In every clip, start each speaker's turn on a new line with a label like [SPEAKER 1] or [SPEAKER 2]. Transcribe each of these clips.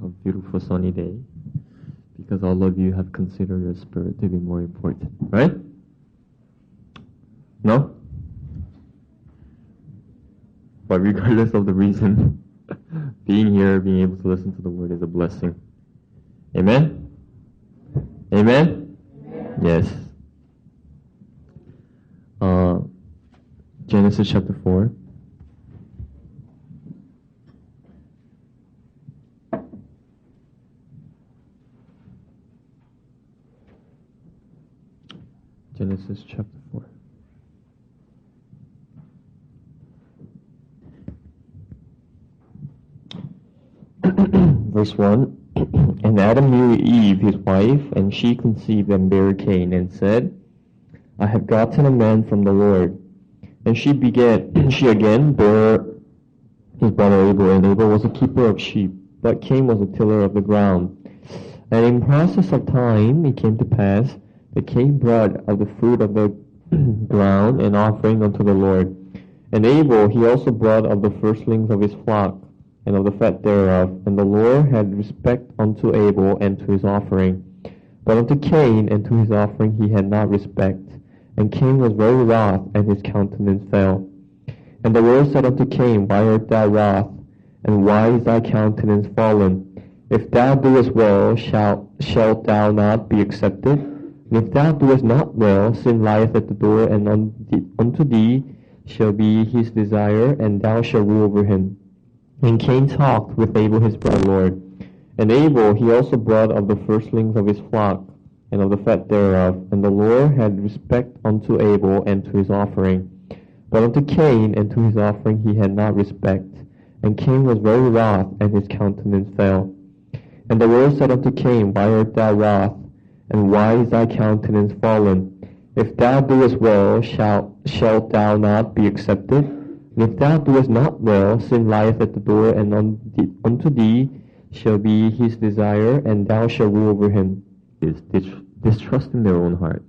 [SPEAKER 1] a beautiful sunny day because all of you have considered your spirit to be more important, right? No? But regardless of the reason, being here, being able to listen to the word is a blessing. Amen? Amen? Amen. Yes. Genesis chapter 4. Genesis chapter 4. Verse 1. And Adam knew Eve, his wife, and she conceived and bare Cain, and said, I have gotten a man from the Lord. And she again bare his brother Abel, and Abel was a keeper of sheep, but Cain was a tiller of the ground. And in process of time it came to pass that Cain brought of the fruit of the ground an offering unto the Lord. And Abel he also brought of the firstlings of his flock, and of the fat thereof. And the Lord had respect unto Abel and to his offering. But unto Cain and to his offering he had not respect. And Cain was very wroth, and his countenance fell. And the Lord said unto Cain, Why art thou wroth, and why is thy countenance fallen? If thou doest well, shalt thou not be accepted? And if thou doest not well, sin lieth at the door, and unto thee shall be his desire, and thou shalt rule over him. And Cain talked with Abel his brother, Lord. And Abel he also brought of the firstlings of his flock, and of the fat thereof. And the Lord had respect unto Abel and to his offering. But unto Cain and to his offering he had not respect. And Cain was very wroth, and his countenance fell. And the Lord said unto Cain, Why art thou wroth, and why is thy countenance fallen? If thou doest well, shalt thou not be accepted? And if thou doest not well, sin lieth at the door, and unto thee shall be his desire, and thou shalt rule over him. Is distrusting their own heart,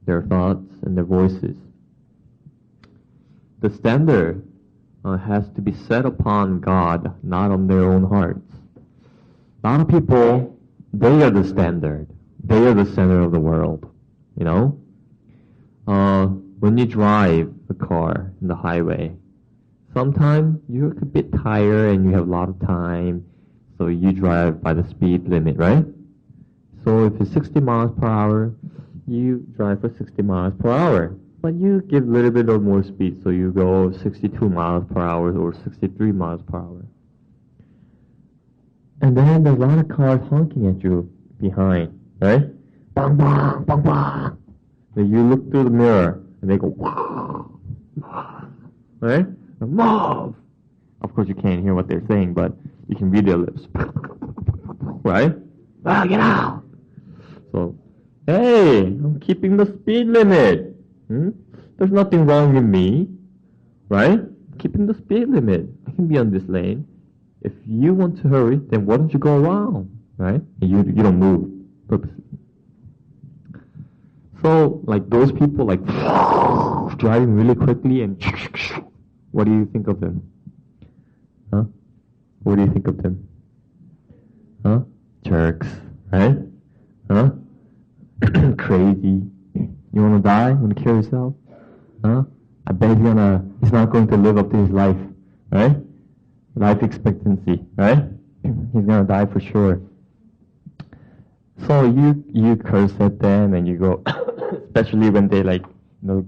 [SPEAKER 1] their thoughts, and their voices. The standard has to be set upon God, not on their own hearts. A lot of people, they are the standard. They are the center of the world, you know? When you drive a car in the highway, sometimes you're a bit tired and you have a lot of time, so you drive by the speed limit, right? So if it's 60 miles per hour, you drive for 60 miles per hour. But you give a little bit of more speed, so you go 62 miles per hour or 63 miles per hour. And then there's a lot of cars honking at you behind, right? Bang, bang, bang, bang. Then you look through the mirror, and they go, wow, right? Move! Of course you can't hear what they're saying, but you can read their lips. Right? Ah, get out! So, hey, I'm keeping the speed limit. There's nothing wrong with me, right? I'm keeping the speed limit. I can be on this lane. If you want to hurry, then why don't you go around, right? And you don't move purposely. So, like those people, like driving really quickly, and what do you think of them? Huh? What do you think of them? Huh? Jerks, right? Huh? Crazy. You want to die? You want to kill yourself? Huh? I bet he's not going to live up to his life, right? Life expectancy, right? He's going to die for sure. So you curse at them and you go, especially when they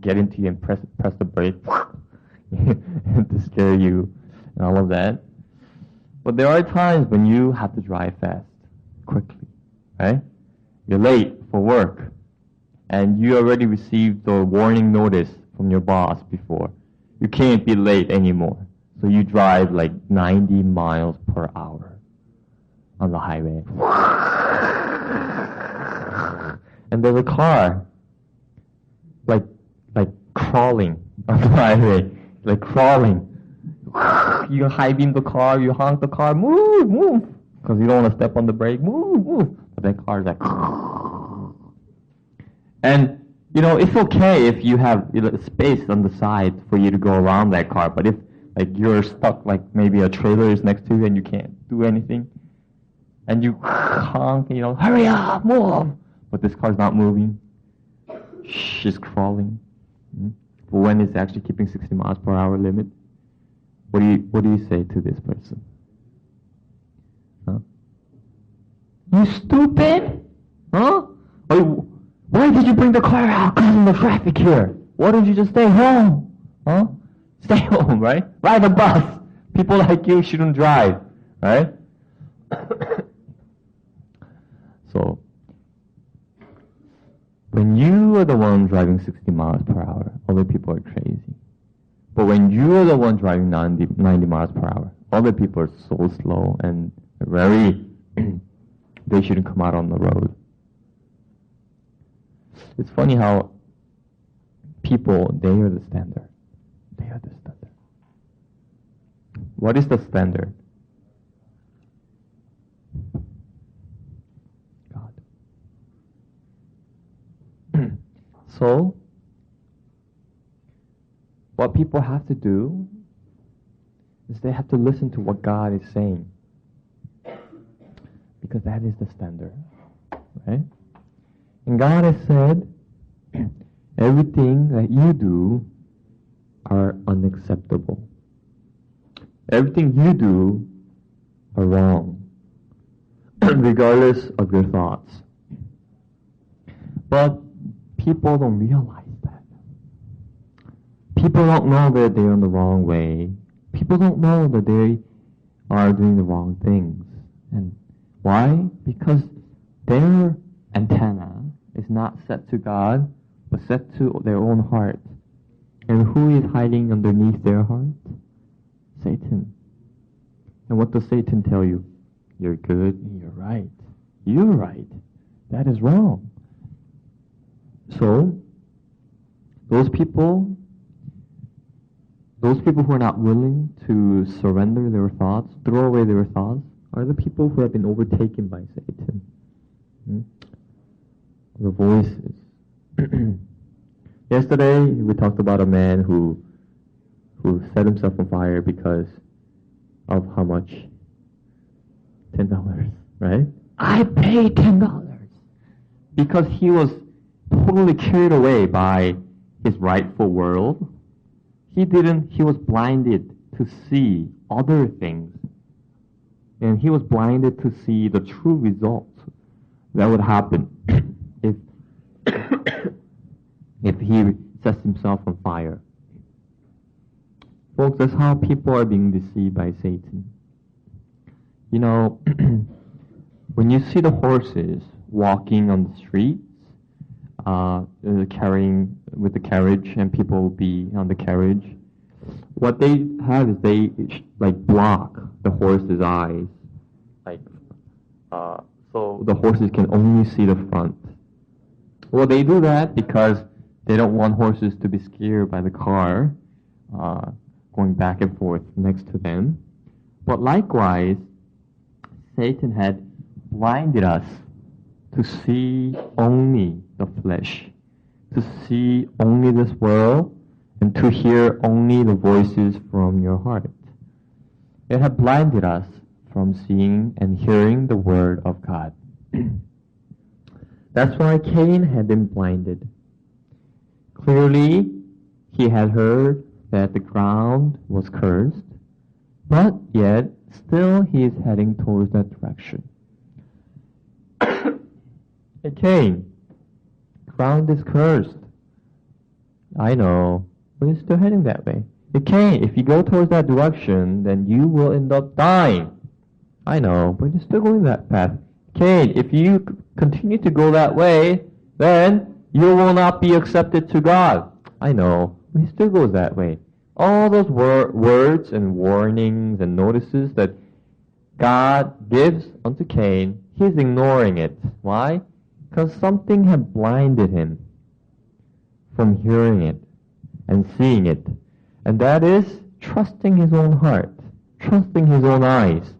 [SPEAKER 1] get into you and press the brake to scare you and all of that. But there are times when you have to drive fast, quickly, right? You're late for work, and you already received the warning notice from your boss before. You can't be late anymore. So you drive like 90 miles per hour on the highway. And there's a car, like crawling on the highway, like crawling. You high beam the car, you honk the car, move, because you don't want to step on the brake, move. But that car is like, and it's okay if you have space on the side for you to go around that car. But if you're stuck, maybe a trailer is next to you and you can't do anything, and you honk, hurry up, move. But this car's not moving. She's crawling. But when it's actually keeping 60 miles per hour limit, what do you say to this person? Huh? You stupid? Huh? Why did you bring the car out causing the traffic here? Why don't you just stay home? Huh? Stay home, right? Ride a bus. People like you shouldn't drive, right? So, when you are the one driving 60 miles per hour, other people are crazy. But when you are the one driving 90 miles per hour, other people are so slow and very, they shouldn't come out on the road. It's funny how people, they are the standard. They are the standard. What is the standard? God. So, what people have to do is they have to listen to what God is saying. Because that is the standard. Right? And God has said, everything that you do are unacceptable. Everything you do are wrong, regardless of your thoughts. But people don't realize that. People don't know that they're on the wrong way. People don't know that they are doing the wrong things. And why? Because their antenna is not set to God, but set to their own heart. And who is hiding underneath their heart? Satan. And what does Satan tell you? You're good, you're right. You're right. That is wrong. So, those people who are not willing to surrender their thoughts, throw away their thoughts, are the people who have been overtaken by Satan. The voices. Yesterday, we talked about a man who set himself on fire because of how much? $10, right? I paid $10 because he was totally carried away by his rightful world. He was blinded to see other things. And he was blinded to see the true results that would happen if he sets himself on fire. Folks, that's how people are being deceived by Satan. When you see the horses walking on the streets, carrying with the carriage, and people will be on the carriage, what they have is they block the horse's eyes, so the horses can only see the front. Well, they do that because they don't want horses to be scared by the car going back and forth next to them. But likewise, Satan had blinded us to see only the flesh, to see only this world, and to hear only the voices from your heart. It had blinded us from seeing and hearing the word of God. That's why Cain had been blinded. Clearly, he had heard that the ground was cursed, but yet still he is heading towards that direction. Hey Cain, ground is cursed. I know, but you're still heading that way. Hey Cain, if you go towards that direction, then you will end up dying. I know, but you're still going that path. Cain, if you continue to go that way, then you will not be accepted to God. I know, but he still goes that way. All those words and warnings and notices that God gives unto Cain, he's ignoring it. Why? Because something had blinded him from hearing it and seeing it. And that is trusting his own heart, trusting his own eyes.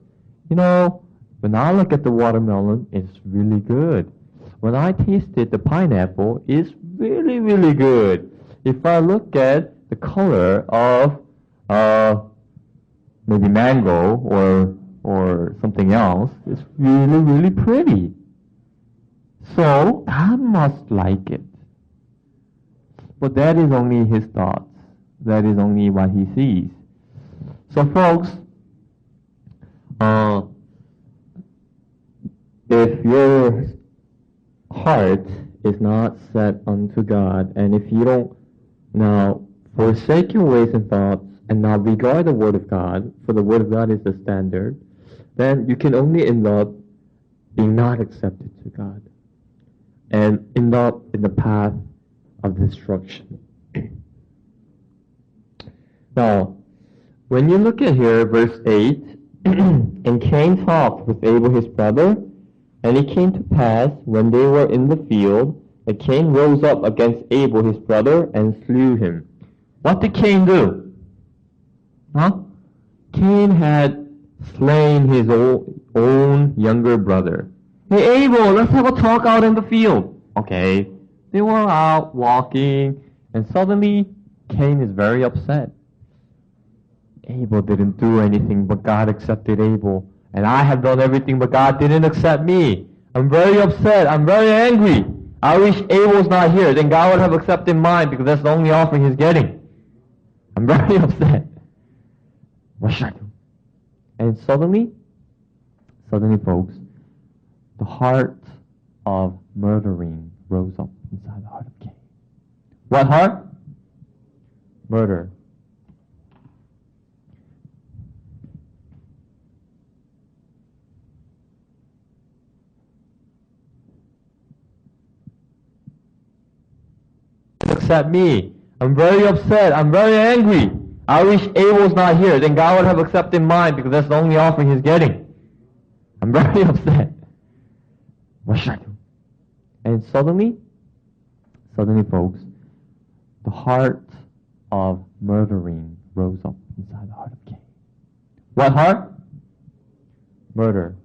[SPEAKER 1] When I look at the watermelon, it's really good. When I tasted the pineapple, it's really, really good. If I look at the color of maybe mango or something everything else is really, really pretty. So God must like it. But that is only his thoughts. That is only what he sees. So folks, if your heart is not set unto God, and if you don't now forsake your ways and thoughts and not regard the Word of God, for the Word of God is the standard, then you can only end up being not accepted to God and end up in the path of destruction. Now, when you look at here, verse 8, and Cain talked with Abel his brother, and it came to pass, when they were in the field, that Cain rose up against Abel his brother and slew him. What did Cain do? Cain had slain his own younger brother. Hey Abel, let's have a talk out in the field. Okay. They were out walking, and suddenly Cain is very upset. Abel didn't do anything, but God accepted Abel. And I have done everything, but God didn't accept me. I'm very upset. I'm very angry. I wish Abel's not here. Then God would have accepted mine, because that's the only offering he's getting. I'm very upset. What should I do? And suddenly, folks, the heart of murdering rose up inside the heart of Cain. What heart? Murder. Accept me. I'm very upset. I'm very angry. I wish Abel's not here. Then God would have accepted mine, because that's the only offering he's getting. I'm very upset. What should I do? And suddenly, folks, the heart of murdering rose up inside the heart of Cain. What heart? Murder.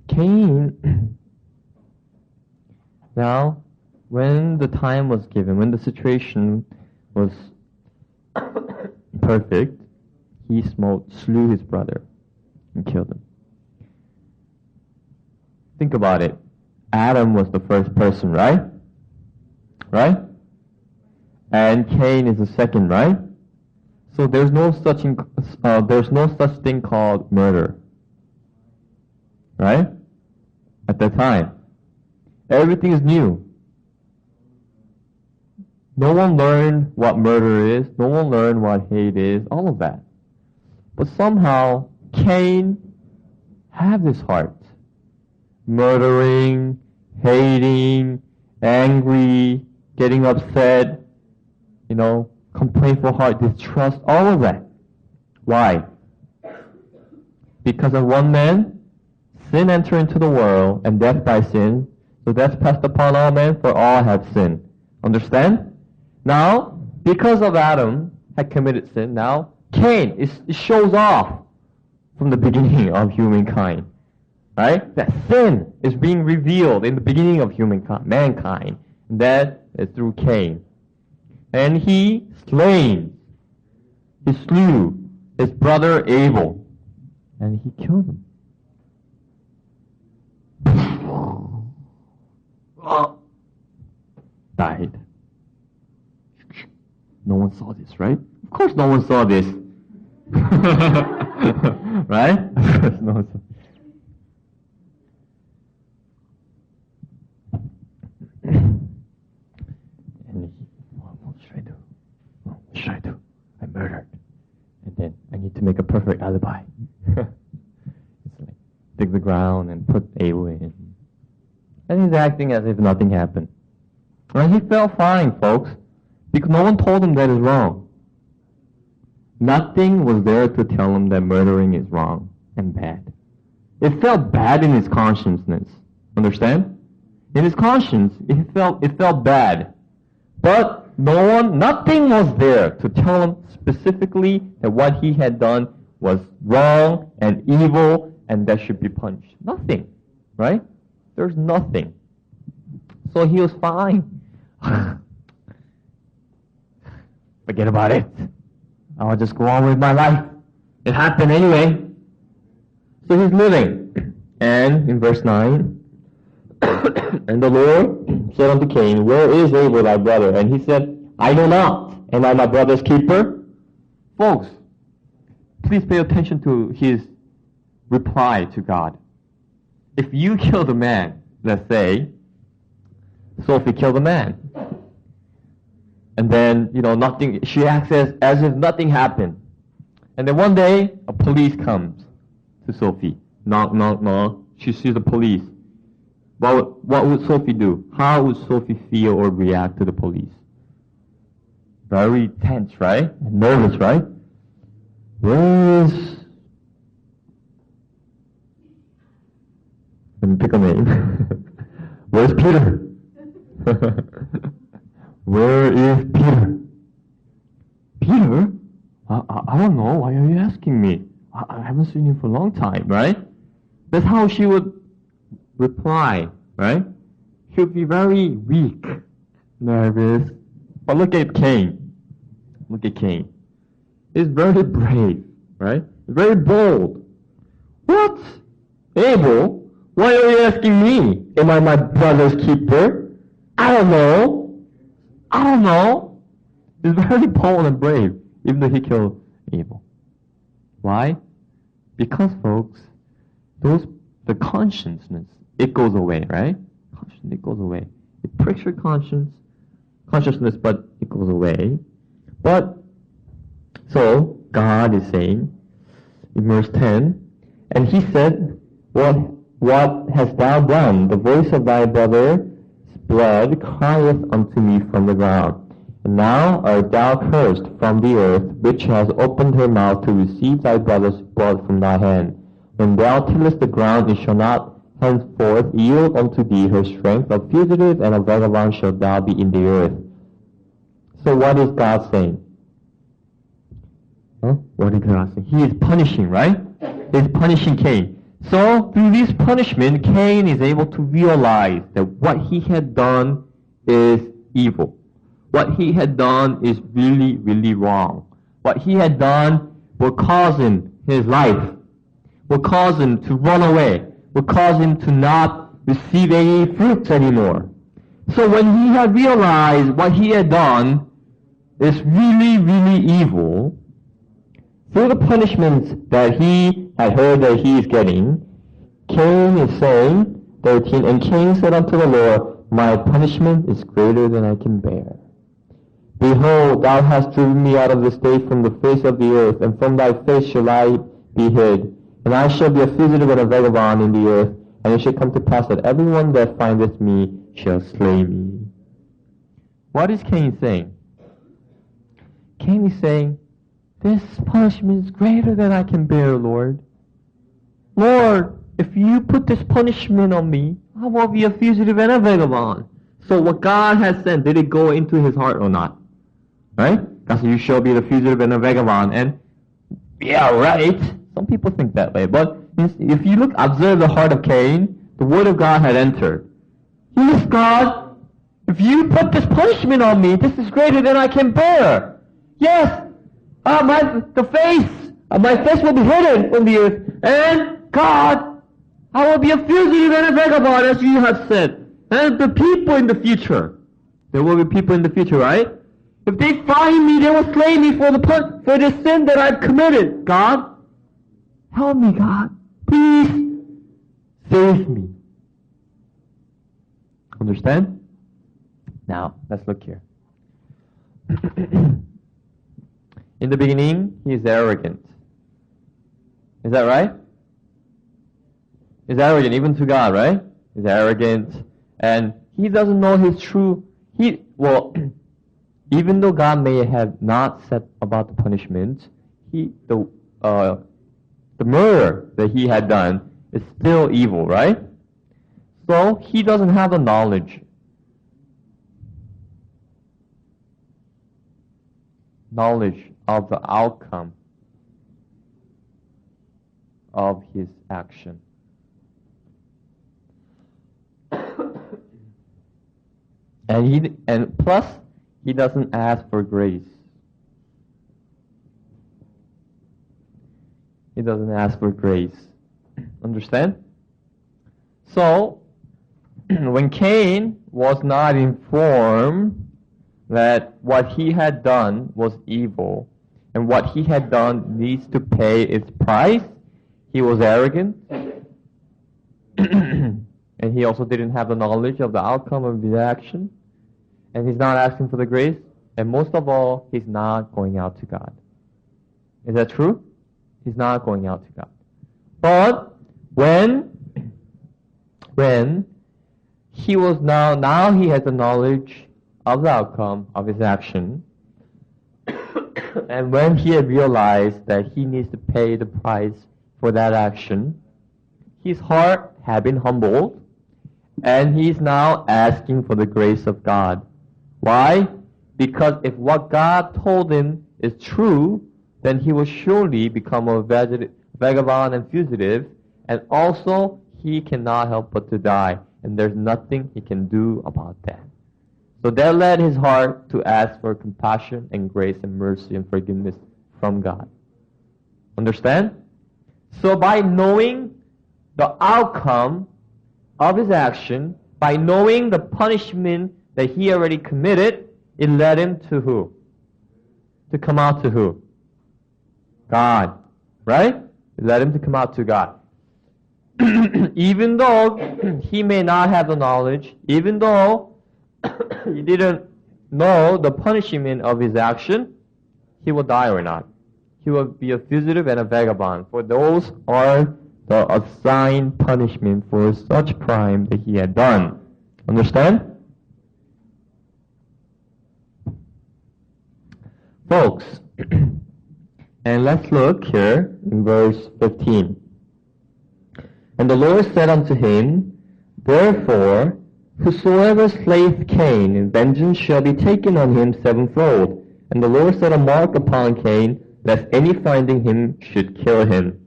[SPEAKER 1] Cain, now, when the time was given, when the situation was perfect, he slew his brother and killed him. Think about it. Adam was the first person, right? Right? And Cain is the second, right? So there's no such thing called murder. Right? At that time. Everything is new. No one learned what murder is. No one learned what hate is. All of that. But somehow, Cain had this heart. Murdering, hating, angry, getting upset, complainful heart, distrust, all of that. Why? Because of one man, sin entered into the world, and death by sin. So death passed upon all men, for all have sinned. Understand? Now, because of Adam had committed sin, now Cain, it shows off from the beginning of humankind. Right? That sin is being revealed in the beginning of mankind. And that is through Cain. And he slew his brother Abel. And he killed him. Died. No one saw this, right? Of course no one saw this. Right? Of course no one saw. And what should I do? What should I do? I murdered. And then I need to make a perfect alibi. It's like dig the ground and put Abel in. And he's acting as if nothing happened. And he felt fine, folks, because no one told him that is wrong. Nothing was there to tell him that murdering is wrong and bad. It felt bad in his consciousness. Understand? In his conscience, it felt bad. But nothing was there to tell him specifically that what he had done was wrong and evil and that should be punished? Nothing, right? There's nothing. So he was fine. Forget about it. I'll just go on with my life. It happened anyway. So he's living. And in verse 9, and the Lord said unto Cain, Where is Abel thy brother? And he said, I know not. Am I my brother's keeper? Folks, please pay attention to his reply to God. If you killed a man, let's say, Sophie killed a man, and then, nothing, she acts as if nothing happened. And then one day, a police comes to Sophie. Knock, knock, knock. She sees the police. What would Sophie do? How would Sophie feel or react to the police? Very tense, right? And nervous, right? Let me pick a name. Where's Peter? Where is Peter? Peter? I don't know. Why are you asking me? I haven't seen him for a long time, right? That's how she would reply, right? She would be very weak, nervous. But look at Cain. Look at Cain. He's very brave, right? Very bold. What? Abel? Why are you asking me? Am I my brother's keeper? I don't know. He's very bold and brave, even though he killed Abel. Why? Because, folks, the consciousness, it goes away, right? It goes away. It pricks your consciousness, but it goes away. So God is saying in verse 10, and he said, What hast thou done? The voice of thy brother's blood crieth unto me from the ground. And now art thou cursed from the earth, which has opened her mouth to receive thy brother's blood from thy hand. When thou tillest the ground, it shall not henceforth yield unto thee her strength. A fugitive and a vagabond shalt thou be in the earth. So what is God saying? What is God saying? He is punishing, right? He is punishing Cain. So through this punishment, Cain is able to realize that what he had done is evil. What he had done is really, really wrong. What he had done will cause him his life, will cause him to run away, will cause him to not receive any fruits anymore. So when he had realized what he had done is really, really evil, through the punishments that he had heard that he is getting, Cain is saying, 13, and Cain said unto the Lord, My punishment is greater than I can bear. Behold, thou hast driven me out of this day from the face of the earth, and from thy face shall I be hid. And I shall be a fugitive and a vagabond in the earth, and it shall come to pass that everyone that findeth me shall slay me. What is Cain saying? Cain is saying, this punishment is greater than I can bear, Lord. Lord, if you put this punishment on me, I will be a fugitive and a vagabond. So what God has said, did it go into his heart or not? Right? God said, you shall be the fugitive and a vagabond. And, yeah, right. Some people think that way. But if you observe the heart of Cain, the word of God had entered. Yes, God, if you put this punishment on me, this is greater than I can bear. Yes, my face will be hidden from the earth. And, God, I will be a fugitive and a vagabond, as you have said. And the people in the future, there will be people in the future, right? If they find me, they will slay me for the sin that I've committed. God, help me, God. Please save me. Understand? Now, let's look here. In the beginning, he is arrogant. Is that right? He's arrogant, even to God, right? He's arrogant, and he doesn't know his true. Even though God may have not said about the punishment, the murder that he had done is still evil, right? So he doesn't have the knowledge of the outcome of his action. And plus, he doesn't ask for grace. He doesn't ask for grace. Understand? So, when Cain was not informed that what he had done was evil, and what he had done needs to pay its price, he was arrogant, and he also didn't have the knowledge of the outcome of his action, and he's not asking for the grace, and most of all, he's not going out to God. Is that true? He's not going out to God. But when he was now he has the knowledge of the outcome of his action, and when he had realized that he needs to pay the price for that action, his heart had been humbled, and he's now asking for the grace of God. Why? Because if what God told him is true, then he will surely become a vagabond and fugitive, and also he cannot help but to die, and there's nothing he can do about that. So that led his heart to ask for compassion and grace and mercy and forgiveness from God. Understand? So by knowing the outcome of his action, by knowing the punishment that he already committed, it led him to who? To come out to who? God. Right? It led him to come out to God. Even though he may not have the knowledge, even though he didn't know the punishment of his action, he will die or not. He will be a fugitive and a vagabond, for those are the assigned punishment for such crime that he had done. Understand? Folks, and let's look here in verse 15. And the Lord said unto him, Therefore, whosoever slayeth Cain, vengeance shall be taken on him sevenfold. And the Lord set a mark upon Cain, lest any finding him should kill him.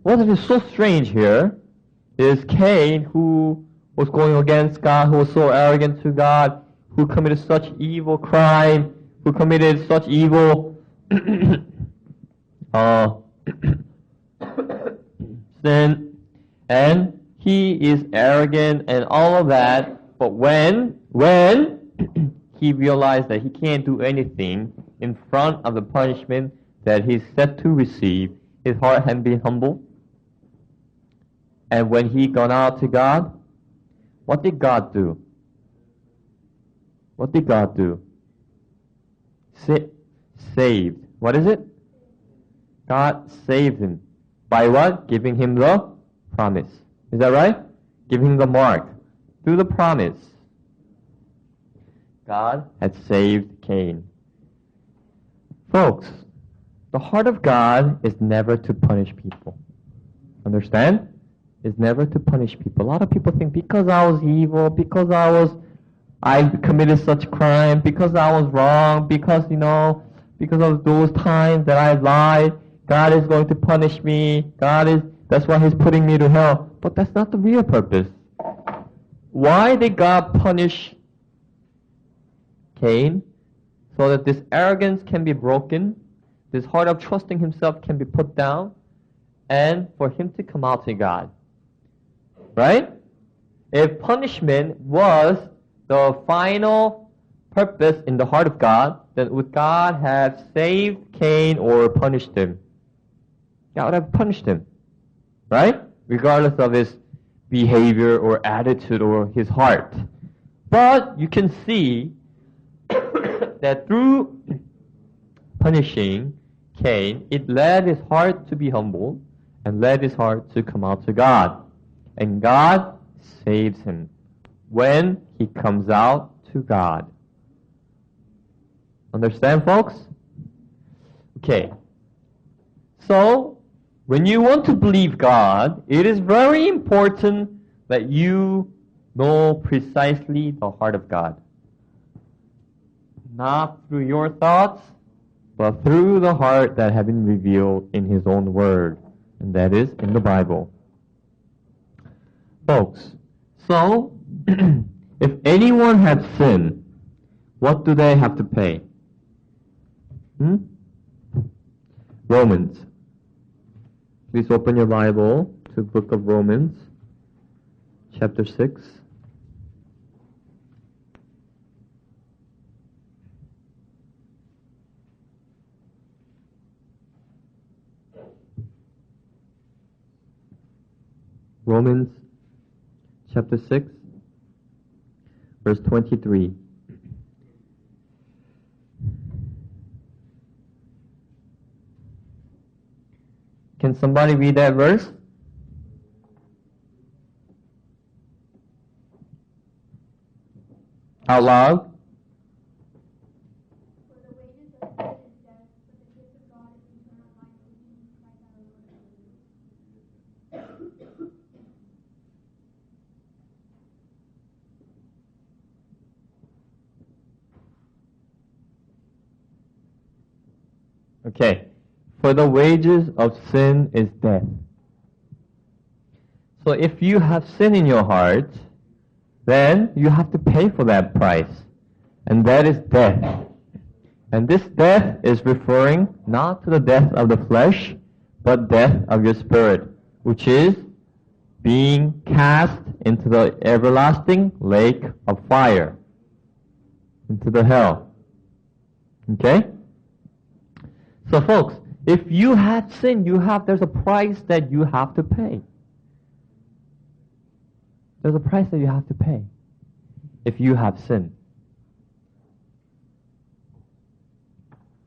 [SPEAKER 1] What is so strange here is Cain, who was going against God, who was so arrogant to God, who committed such evil crime, who committed such evil sin, and he is arrogant and all of that, but when he realized that he can't do anything in front of the punishment that he's set to receive, his heart had been humble. And when he gone out to God, what did God do? What did God do? Saved. What is it? God saved him. By what? Giving him the promise. Is that right? Giving him the mark. Through the promise. God had saved Cain. Folks, the heart of God is never to punish people. Understand? It's never to punish people. A lot of people think because I was evil, because I committed such crime, because I was wrong, because of those times that I lied, God is going to punish me. That's why He's putting me to hell. But that's not the real purpose. Why did God punish Cain? So that this arrogance can be broken, this heart of trusting himself can be put down, and for him to come out to God. Right? If punishment was the final purpose in the heart of God, then would God have saved Cain or punished him? God would have punished him. Right? Regardless of his behavior or attitude or his heart. But you can see that through punishing Cain, it led his heart to be humble and led his heart to come out to God. And God saves him when he comes out to God. Understand, folks? Okay. So, when you want to believe God, it is very important that you know precisely the heart of God. Not through your thoughts, but through the heart that have been revealed in His own Word. And that is in the Bible. Folks, so if anyone has sinned, what do they have to pay? Romans. Please open your Bible to the book of Romans, chapter 6. Romans chapter 6, verse 23. Can somebody read that verse? Out loud?
[SPEAKER 2] For the wages of sin is death, but the gift of God is eternal life through Jesus Christ our Lord.
[SPEAKER 1] Okay. For the wages of sin is death. So if you have sin in your heart, then you have to pay for that price. And that is death. And this death is referring not to the death of the flesh, but death of your spirit, which is being cast into the everlasting lake of fire, into the hell. Okay? So folks, if you had sin, there's a price that you have to pay. There's a price that you have to pay if you have sin.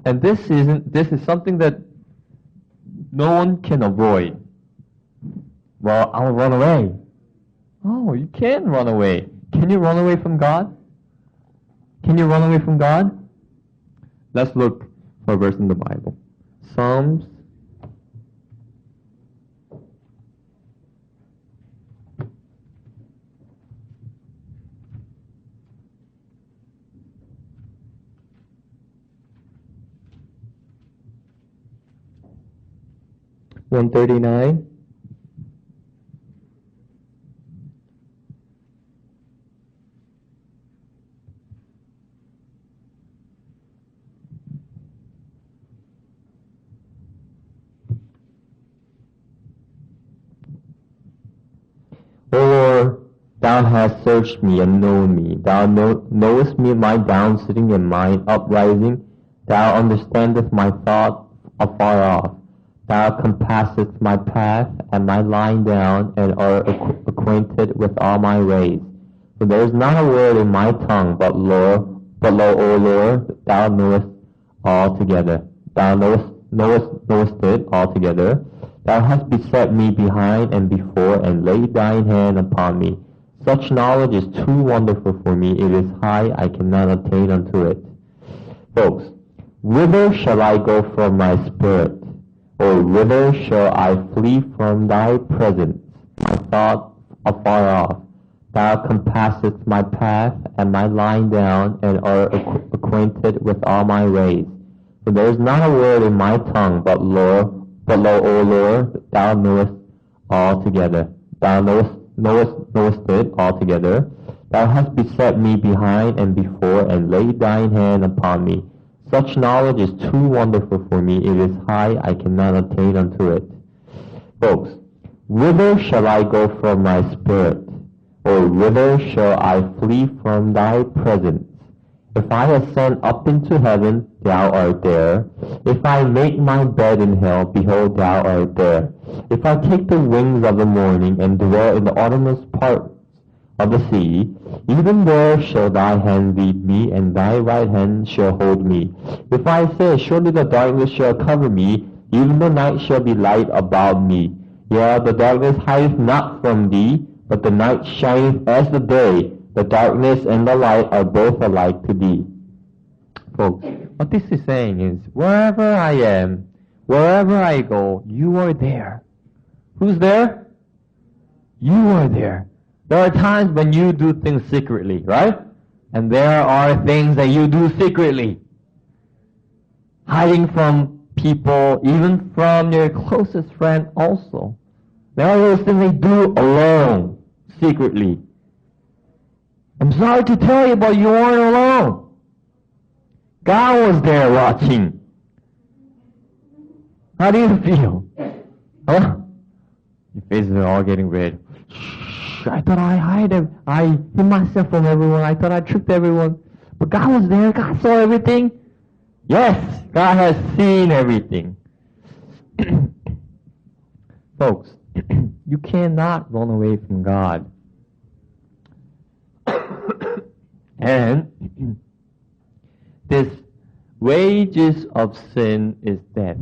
[SPEAKER 1] And this is something that no one can avoid. Well, I'll run away. Oh, you can run away. Can you run away from God? Can you run away from God? Let's look for a verse in the Bible. Psalms 139. O Lord, thou hast searched me and known me. Thou knowest me my down sitting and mine uprising. Thou understandest my thought afar off. Thou compassest my path and my lying down, and art acquainted with all my ways. For there is not a word in my tongue, but lo, O Lord, thou knowest altogether. Thou knowest it altogether. Thou hast beset me behind and before, and laid thine hand upon me. Such knowledge is too wonderful for me. It is high, I cannot attain unto it. Folks, whither shall I go from my spirit? Or whither shall I flee from thy presence? My thought afar off. Thou compassest my path and my lying down, and art acquainted with all my ways. For there is not a word in my tongue, but lo, O Lord, thou knowest altogether. Thou knowest it altogether. Thou hast beset me behind and before, and laid thine hand upon me. Such knowledge is too wonderful for me. It is high, I cannot attain unto it. Folks, whither shall I go from my spirit? Or whither shall I flee from thy presence? If I ascend up into heaven, thou art there. If I make my bed in hell, behold, thou art there. If I take the wings of the morning and dwell in the uttermost parts of the sea, even there shall thy hand lead me, and thy right hand shall hold me. If I say, surely the darkness shall cover me, even the night shall be light about me. Yea, the darkness hideth not from thee, but the night shineth as the day. The darkness and the light are both alike to thee. Folks, what this is saying is, wherever I am, wherever I go, you are there. Who's there? You are there. There are times when you do things secretly, right? And there are things that you do secretly. Hiding from people, even from your closest friend also. There are those things they do alone, secretly. I'm sorry to tell you, but you weren't alone. God was there watching. How do you feel? Huh? Your faces are all getting red. Shh, I thought I hid myself from everyone. I thought I tricked everyone. But God was there. God saw everything. Yes, God has seen everything. Folks, you cannot run away from God. And this wages of sin is death.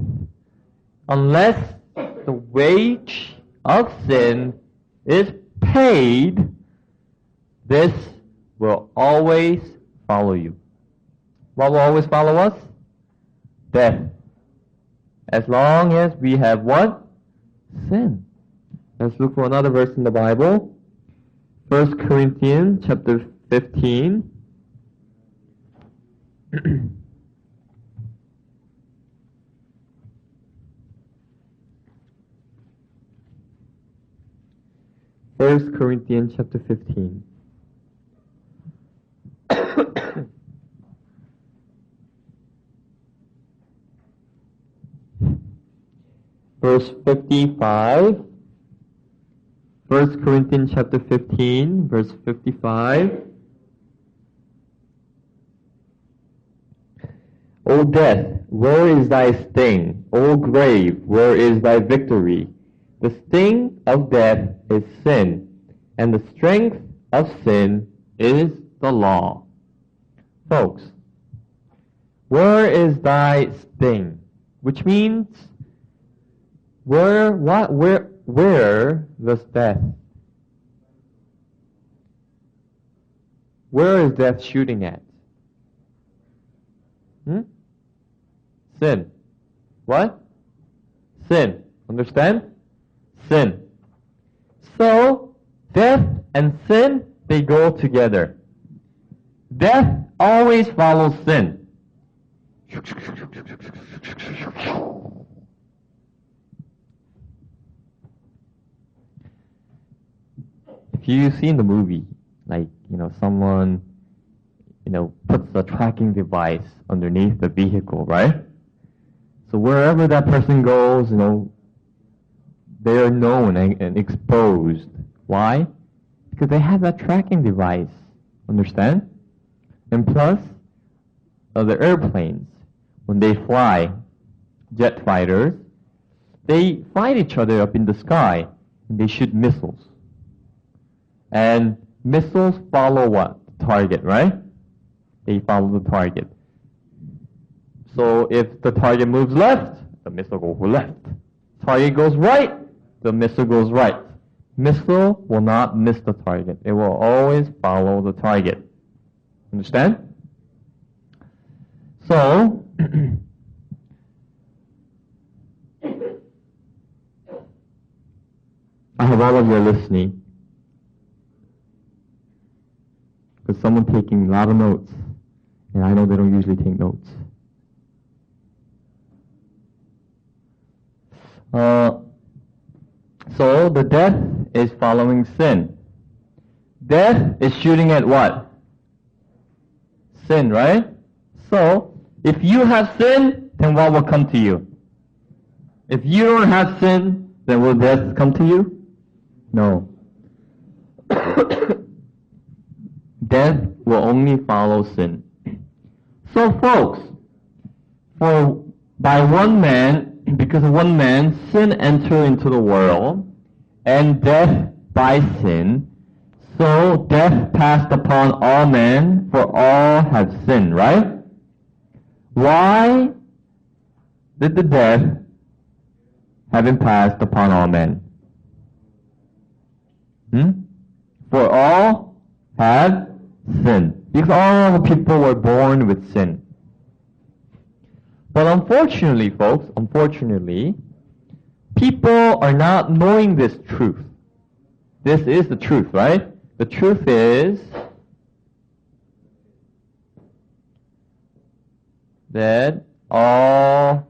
[SPEAKER 1] Unless the wage of sin is paid, this will always follow you. What will always follow us? Death. As long as we have what? Sin. Let's look for another verse in the Bible. 1 Corinthians chapter 15. First Corinthians chapter 15. Verse 55. 1 Corinthians chapter 15, verse 55. O death, where is thy sting? O grave, where is thy victory? The sting of death is sin, and the strength of sin is the law. Folks, where is thy sting? Which means, where does death? Where is death shooting at? Sin. What? Sin. Understand? Sin. So, death and sin, they go together. Death always follows sin. If you see in the movie, like, someone, puts a tracking device underneath the vehicle, right? So wherever that person goes, they are known and exposed. Why? Because they have that tracking device. Understand? And plus, the airplanes, when they fly, jet fighters, they fight each other up in the sky, and they shoot missiles. And missiles follow what? The target, right? They follow the target. So if the target moves left, the missile goes left. Target goes right, the missile goes right. Missile will not miss the target. It will always follow the target. Understand? So, I hope all of you are listening. Because someone taking a lot of notes, and I know they don't usually take notes. So the death is following sin. Death is shooting at what? Sin, right? So, if you have sin, then what will come to you? If you don't have sin, then will death come to you? No. Death will only follow sin. So folks, by one man, because of one man, sin entered into the world, and death by sin. So death passed upon all men, for all have sinned, right? Why did the death have been passed upon all men? For all have sinned. Because all the people were born with sin. But unfortunately, folks, people are not knowing this truth. This is the truth, right? The truth is that all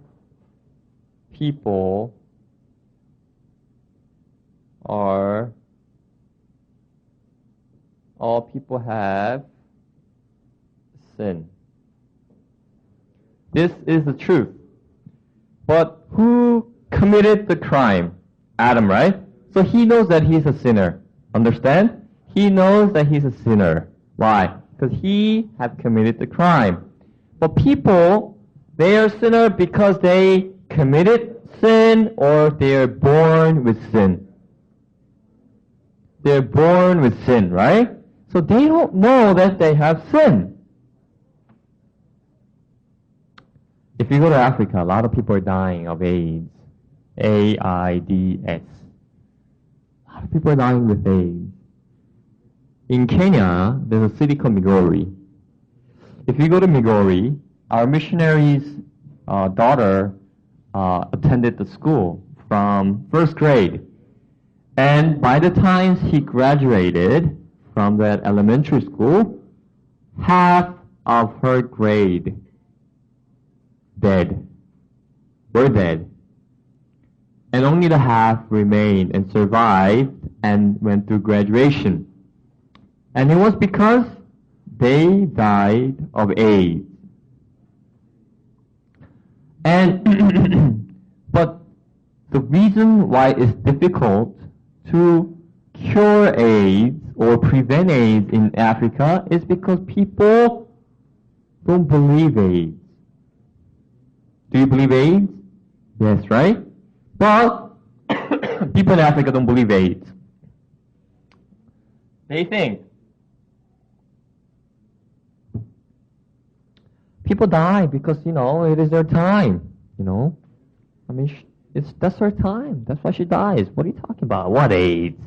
[SPEAKER 1] people are, all people have sin. This is the truth. But who committed the crime? Adam, right? So he knows that he's a sinner. Understand? He knows that he's a sinner. Why? Because he had committed the crime. But people, they are sinner because they committed sin or they are born with sin. They're born with sin, right? So they don't know that they have sin. If you go to Africa, a lot of people are dying of AIDS. AIDS. A lot of people are dying with AIDS. In Kenya, there's a city called Migori. If you go to Migori, our missionary's daughter attended the school from first grade. And by the time he graduated from that elementary school, half of her grade were dead. And only the half remained and survived and went through graduation. And it was because they died of AIDS. And but the reason why it's difficult to cure AIDS or prevent AIDS in Africa is because people don't believe AIDS. Do you believe AIDS? Yes, right? But people in Africa don't believe AIDS. They think people die because, it is their time, I mean, that's her time. That's why she dies. What are you talking about? What AIDS?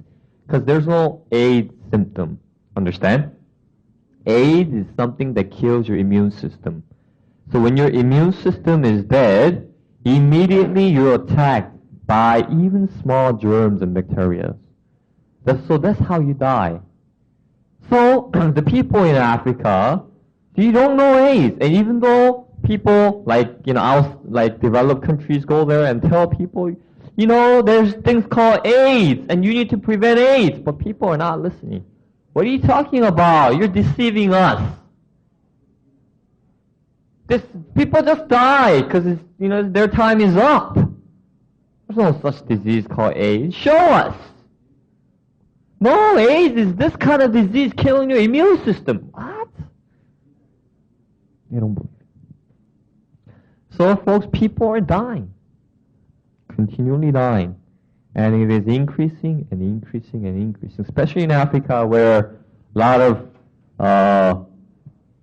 [SPEAKER 1] Because there's no AIDS symptom. Understand? AIDS is something that kills your immune system. So when your immune system is dead, immediately you're attacked by even small germs and bacteria. That's how you die. So the people in Africa, you don't know AIDS. And even though people developed countries go there and tell people, there's things called AIDS and you need to prevent AIDS. But people are not listening. What are you talking about? You're deceiving us. People just die because their time is up. There's no such disease called AIDS. Show us. No, AIDS is this kind of disease killing your immune system. What? They don't believe it. So, folks, people are dying. Continually dying. And it is increasing and increasing and increasing. Especially in Africa where a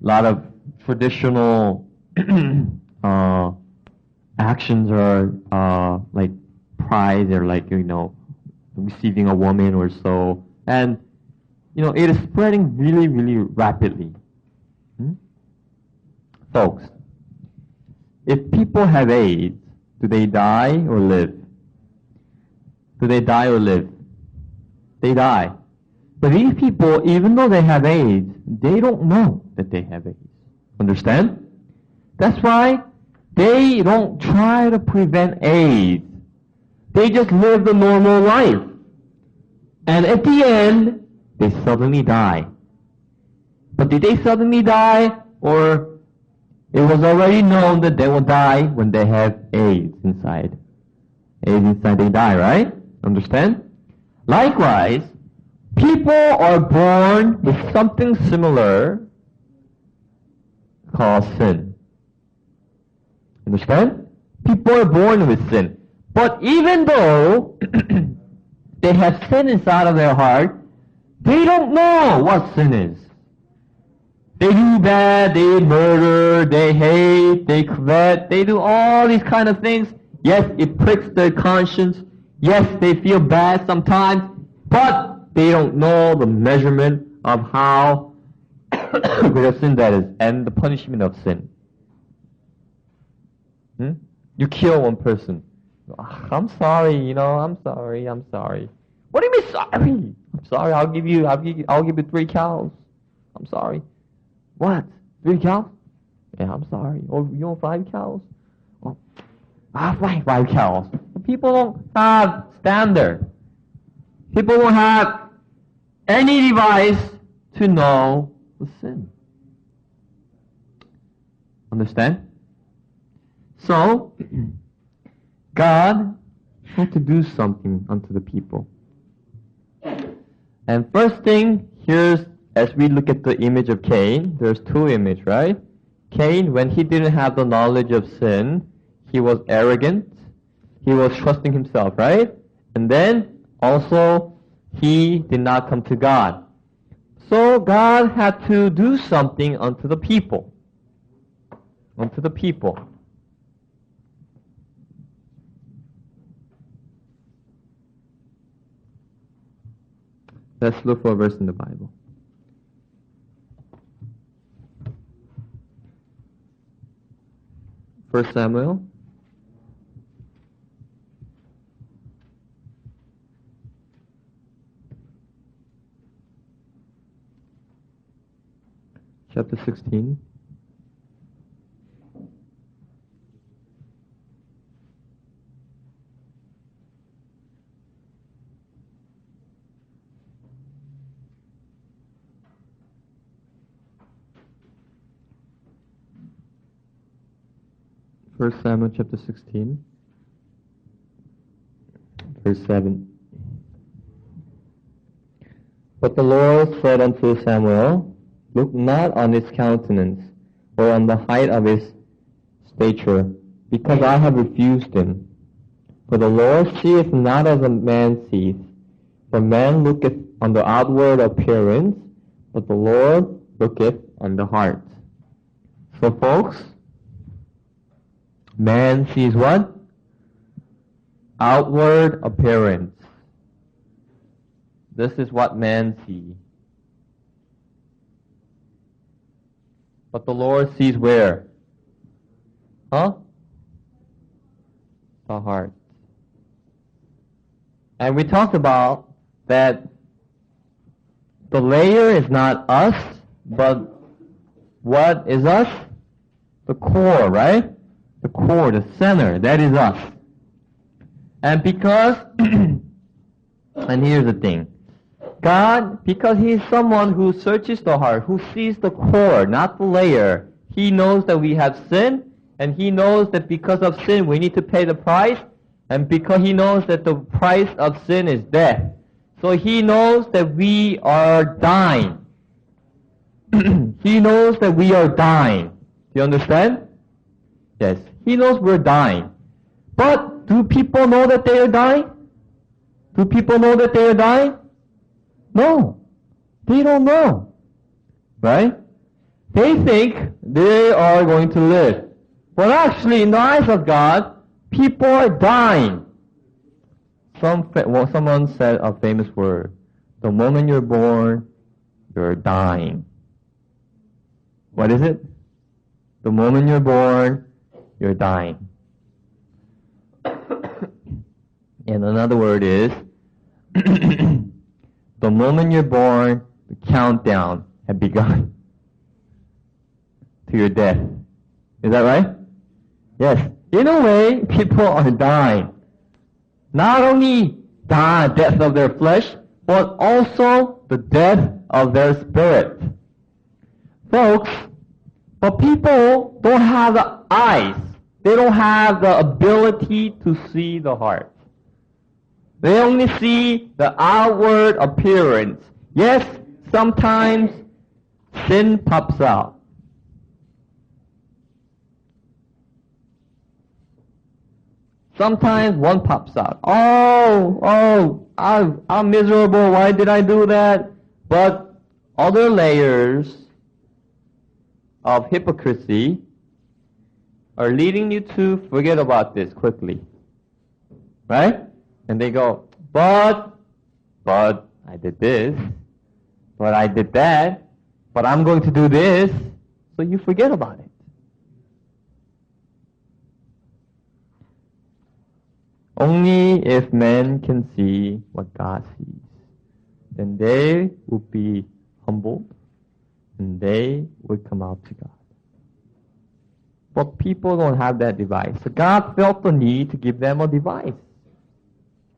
[SPEAKER 1] lot of traditional actions are like pride or receiving a woman or so. And, it is spreading really, really rapidly. Folks, if people have AIDS, do they die or live? Do they die or live? They die. But these people, even though they have AIDS, they don't know that they have AIDS. Understand? That's why they don't try to prevent AIDS. They just live the normal life. And at the end, they suddenly die. But did they suddenly die, or it was already known that they will die when they have AIDS inside? AIDS inside, they die, right? Understand? Likewise, people are born with something similar called sin. Understand? People are born with sin. But even though they have sin inside of their heart, they don't know what sin is. They do bad, they murder, they hate, they covet, they do all these kind of things. Yes, it pricks their conscience. Yes, they feel bad sometimes, but they don't know the measurement of how great a sin that is and the punishment of sin. You kill one person. I'm sorry, I'm sorry. What do you mean sorry? I'm sorry, I'll give you 3 cows. I'm sorry. What? 3 cows? Yeah, I'm sorry. Oh, you want 5 cows? Well, fine, 5 cows. People don't have standard. People don't have any device to know the sin. Understand? So, God had to do something unto the people. And first thing, here's, as we look at the image of Cain, there's 2 images, right? Cain, when he didn't have the knowledge of sin, he was arrogant. He was trusting himself, right? And then, also, he did not come to God. So God had to do something unto the people. Unto the people. Let's look for a verse in the Bible. First Samuel. Chapter 16. First Samuel chapter 16, verse 7. But the Lord said unto Samuel, Look not on his countenance, or on the height of his stature, because I have refused him. For the Lord seeth not as a man seeth, for man looketh on the outward appearance, but the Lord looketh on the heart. So folks, man sees what? Outward appearance. This is what man sees. But the Lord sees where? The heart. And we talked about that the layer is not us, but what is us? The core, right? The core, the center, that is us. And because, and here's the thing, God, because He is someone who searches the heart, who sees the core, not the layer, He knows that we have sinned, and He knows that because of sin we need to pay the price, and because He knows that the price of sin is death. So He knows that we are dying. He knows that we are dying. Do you understand? Yes. He knows we're dying. But do people know that they are dying? Do people know that they are dying? No. They don't know. Right? They think they are going to live. But actually, in the eyes of God, people are dying. Someone said a famous word. The moment you're born, you're dying. What is it? The moment you're born, you're dying. And another word is, the moment you're born, the countdown had begun to your death. Is that right? Yes. In a way, people are dying. Not only the death of their flesh, but also the death of their spirit. Folks, but people don't have the eyes. They don't have the ability to see the heart. They only see the outward appearance. Yes, sometimes sin pops out. Sometimes one pops out. I'm miserable. Why did I do that? But other layers of hypocrisy are leading you to forget about this quickly. Right? And they go, but I did this, but I did that, but I'm going to do this, so you forget about it. Only if men can see what God sees, then they will be humbled, and they would come out to God. But people don't have that device. So God felt the need to give them a device.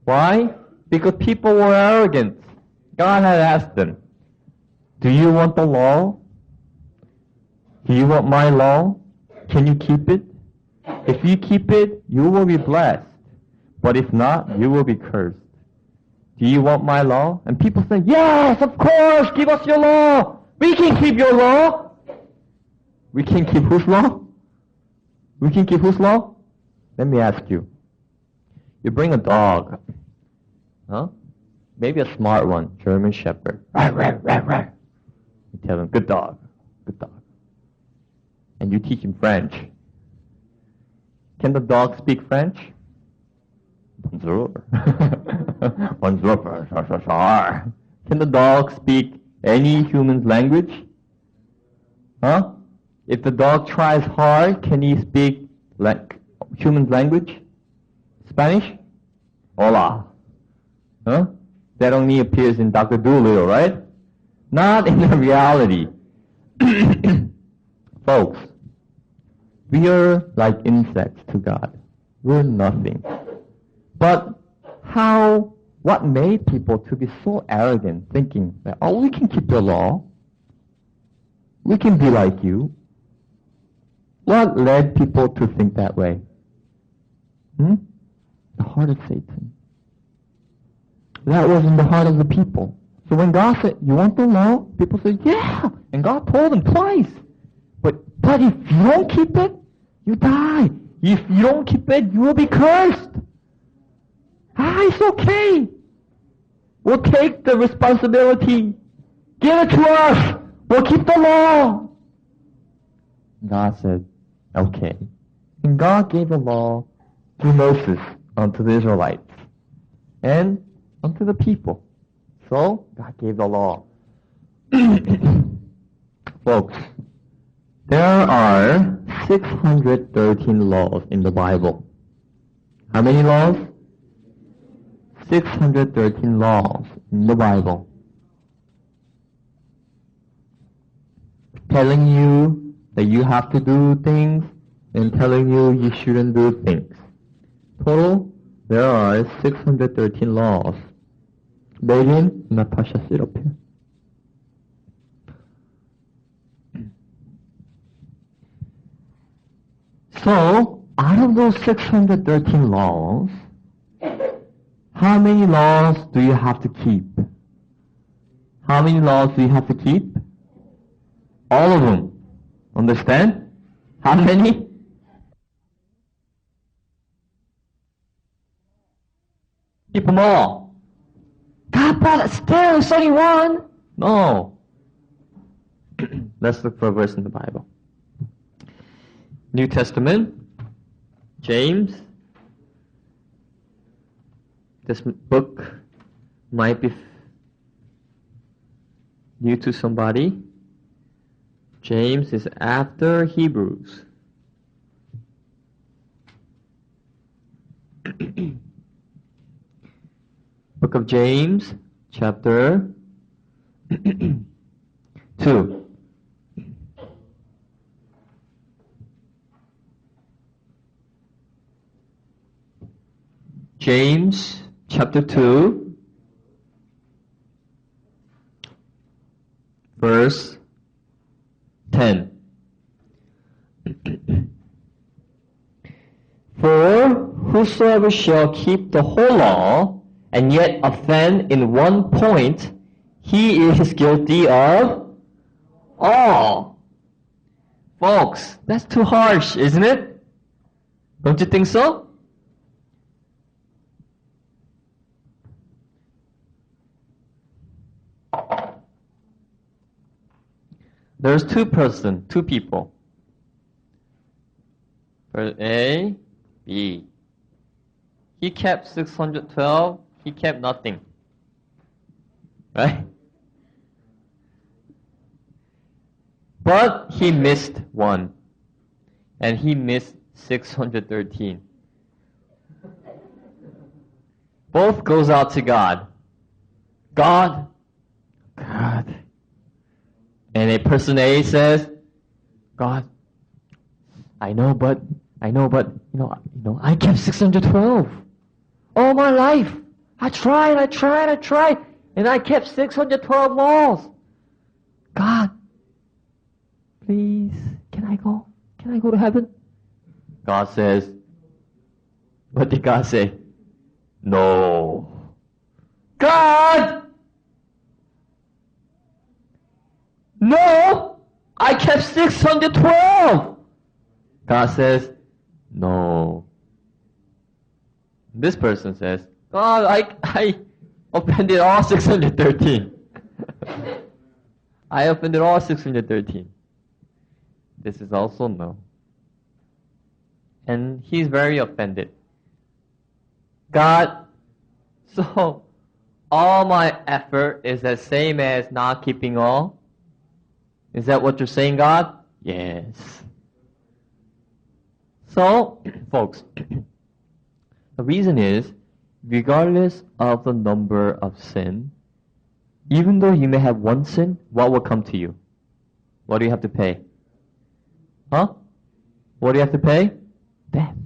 [SPEAKER 1] Why? Because people were arrogant. God had asked them, do you want the law? Do you want my law? Can you keep it? If you keep it, you will be blessed. But if not, you will be cursed. Do you want my law? And people say, yes, of course, give us your law. We can keep your law. We can keep whose law? We can keep whose law? Let me ask you. You bring a dog. Huh? Maybe a smart one, German Shepherd. Rawr, rawr, rawr, rawr. You tell him, good dog, good dog. And you teach him French. Can the dog speak French? Bonjour. Bonjour. Can the dog speak any human's language? Huh? If the dog tries hard, can he speak human's language? Spanish? Hola. Huh? That only appears in Dr. Dolittle, right? Not in the reality. Folks, we are like insects to God. We're nothing. But what made people to be so arrogant, thinking that, oh, we can keep the law. We can be like you. What led people to think that way? The heart of Satan. That was in the heart of the people. So when God said, you want the law? People said, yeah. And God told them twice. But if you don't keep it, you die. If you don't keep it, you will be cursed. It's okay. We'll take the responsibility. Give it to us. We'll keep the law. God said, okay. And God gave the law through Moses unto the Israelites and unto the people. So, God gave the law. Folks, there are 613 laws in the Bible. How many laws? 613 laws in the Bible. Telling you that you have to do things and telling you you shouldn't do things. Total, there are 613 laws. Megan, Natasha, sit up here. So, out of those 613 laws, how many laws do you have to keep? How many laws do you have to keep? All of them. Understand? How many? Keep them all. God, but still 31. No. Let's look for a verse in the Bible. New Testament, James. This book might be new to somebody. James is after Hebrews. Book of James, chapter 2. James, chapter 2, verse 10. For whosoever shall keep the whole law, and yet offend in one point, he is guilty of all. Folks, that's too harsh, isn't it? Don't you think so? There's two people. For A, B. He kept 612, he kept nothing. Right? But he missed one. And he missed 613. Both goes out to God. God. And a person A says, God, I know, but, I kept 612. All my life. I tried, and I kept 612 laws. God, please, can I go? Can I go to heaven? God says, what did God say? No. God! No! I kept 612! God says, no. This person says, God, I offended all 613. I offended all 613. This is also no. And he's very offended. God, so all my effort is the same as not keeping all? Is that what you're saying, God? Yes. So, folks, the reason is, regardless of the number of sin, even though you may have one sin, what will come to you? What do you have to pay? Huh? What do you have to pay? Death.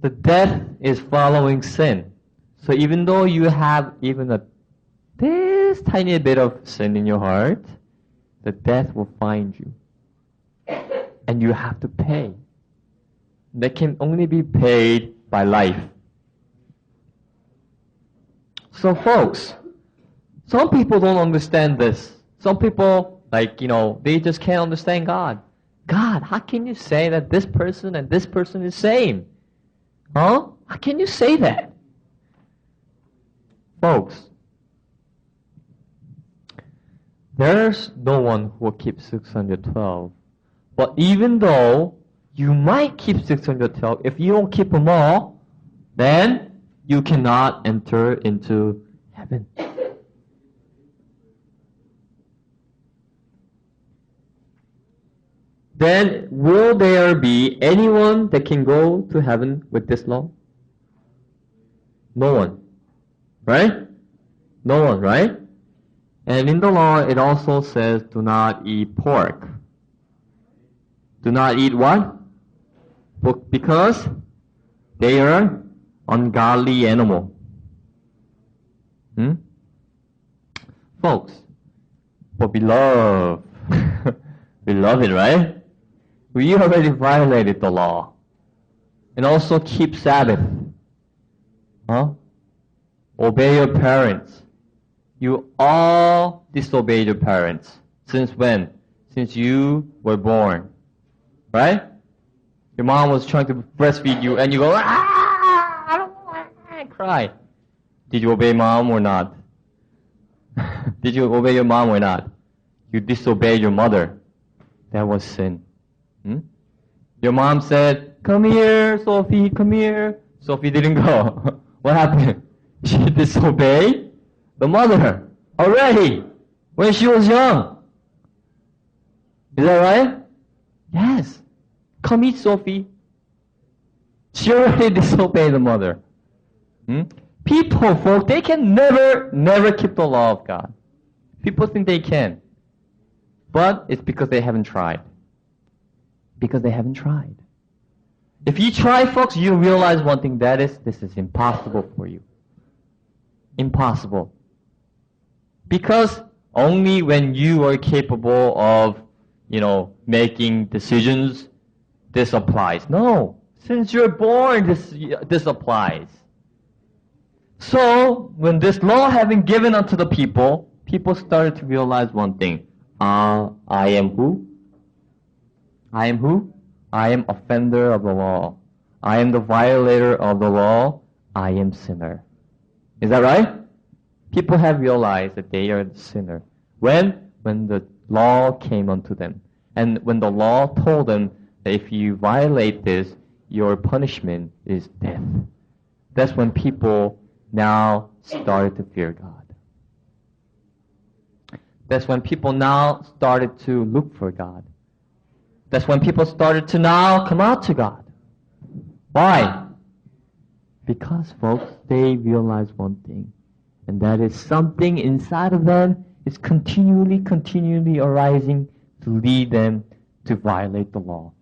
[SPEAKER 1] The death is following sin. So even though you have even this tiny bit of sin in your heart, the death will find you. And you have to pay. That can only be paid by life. So folks, some people don't understand this. Some people, they just can't understand God. God, how can you say that this person and this person is same? Huh? How can you say that? Folks, there's no one who will keep 612. But even though you might keep 612, if you don't keep them all, then you cannot enter into heaven. Then will there be anyone that can go to heaven with this law? No one. Right? No one, right? And in the law it also says do not eat pork. Do not eat what? Because they are ungodly animal. Folks, but we love it, right? We already violated the law. And also keep Sabbath. Huh? Obey your parents. You all disobeyed your parents. Since when? Since you were born. Right? Your mom was trying to breastfeed you and you go, I don't want to cry. Did you obey mom or not? Did you obey your mom or not? You disobeyed your mother. That was sin. Your mom said, come here, Sophie, come here. Sophie didn't go. What happened? She disobeyed the mother already when she was young. Is that right? Yes. Come eat, Sophie. She already disobeyed the mother. People, folks, they can never keep the law of God. People think they can. But it's because they haven't tried. Because they haven't tried. If you try, folks, you realize one thing, that is, this is impossible for you. Impossible. Because only when you are capable of, making decisions, this applies. No. Since you're born, this applies. So, when this law had been given unto the people started to realize one thing. I am who? I am who? I am offender of the law. I am the violator of the law. I am sinner. Is that right? People have realized that they are the sinner. When the law came unto them. And when the law told them that if you violate this, your punishment is death. That's when people now started to fear God. That's when people now started to look for God. That's when people started to now come out to God. Why? Because, folks, they realize one thing, and that is something inside of them is continually arising to lead them to violate the law.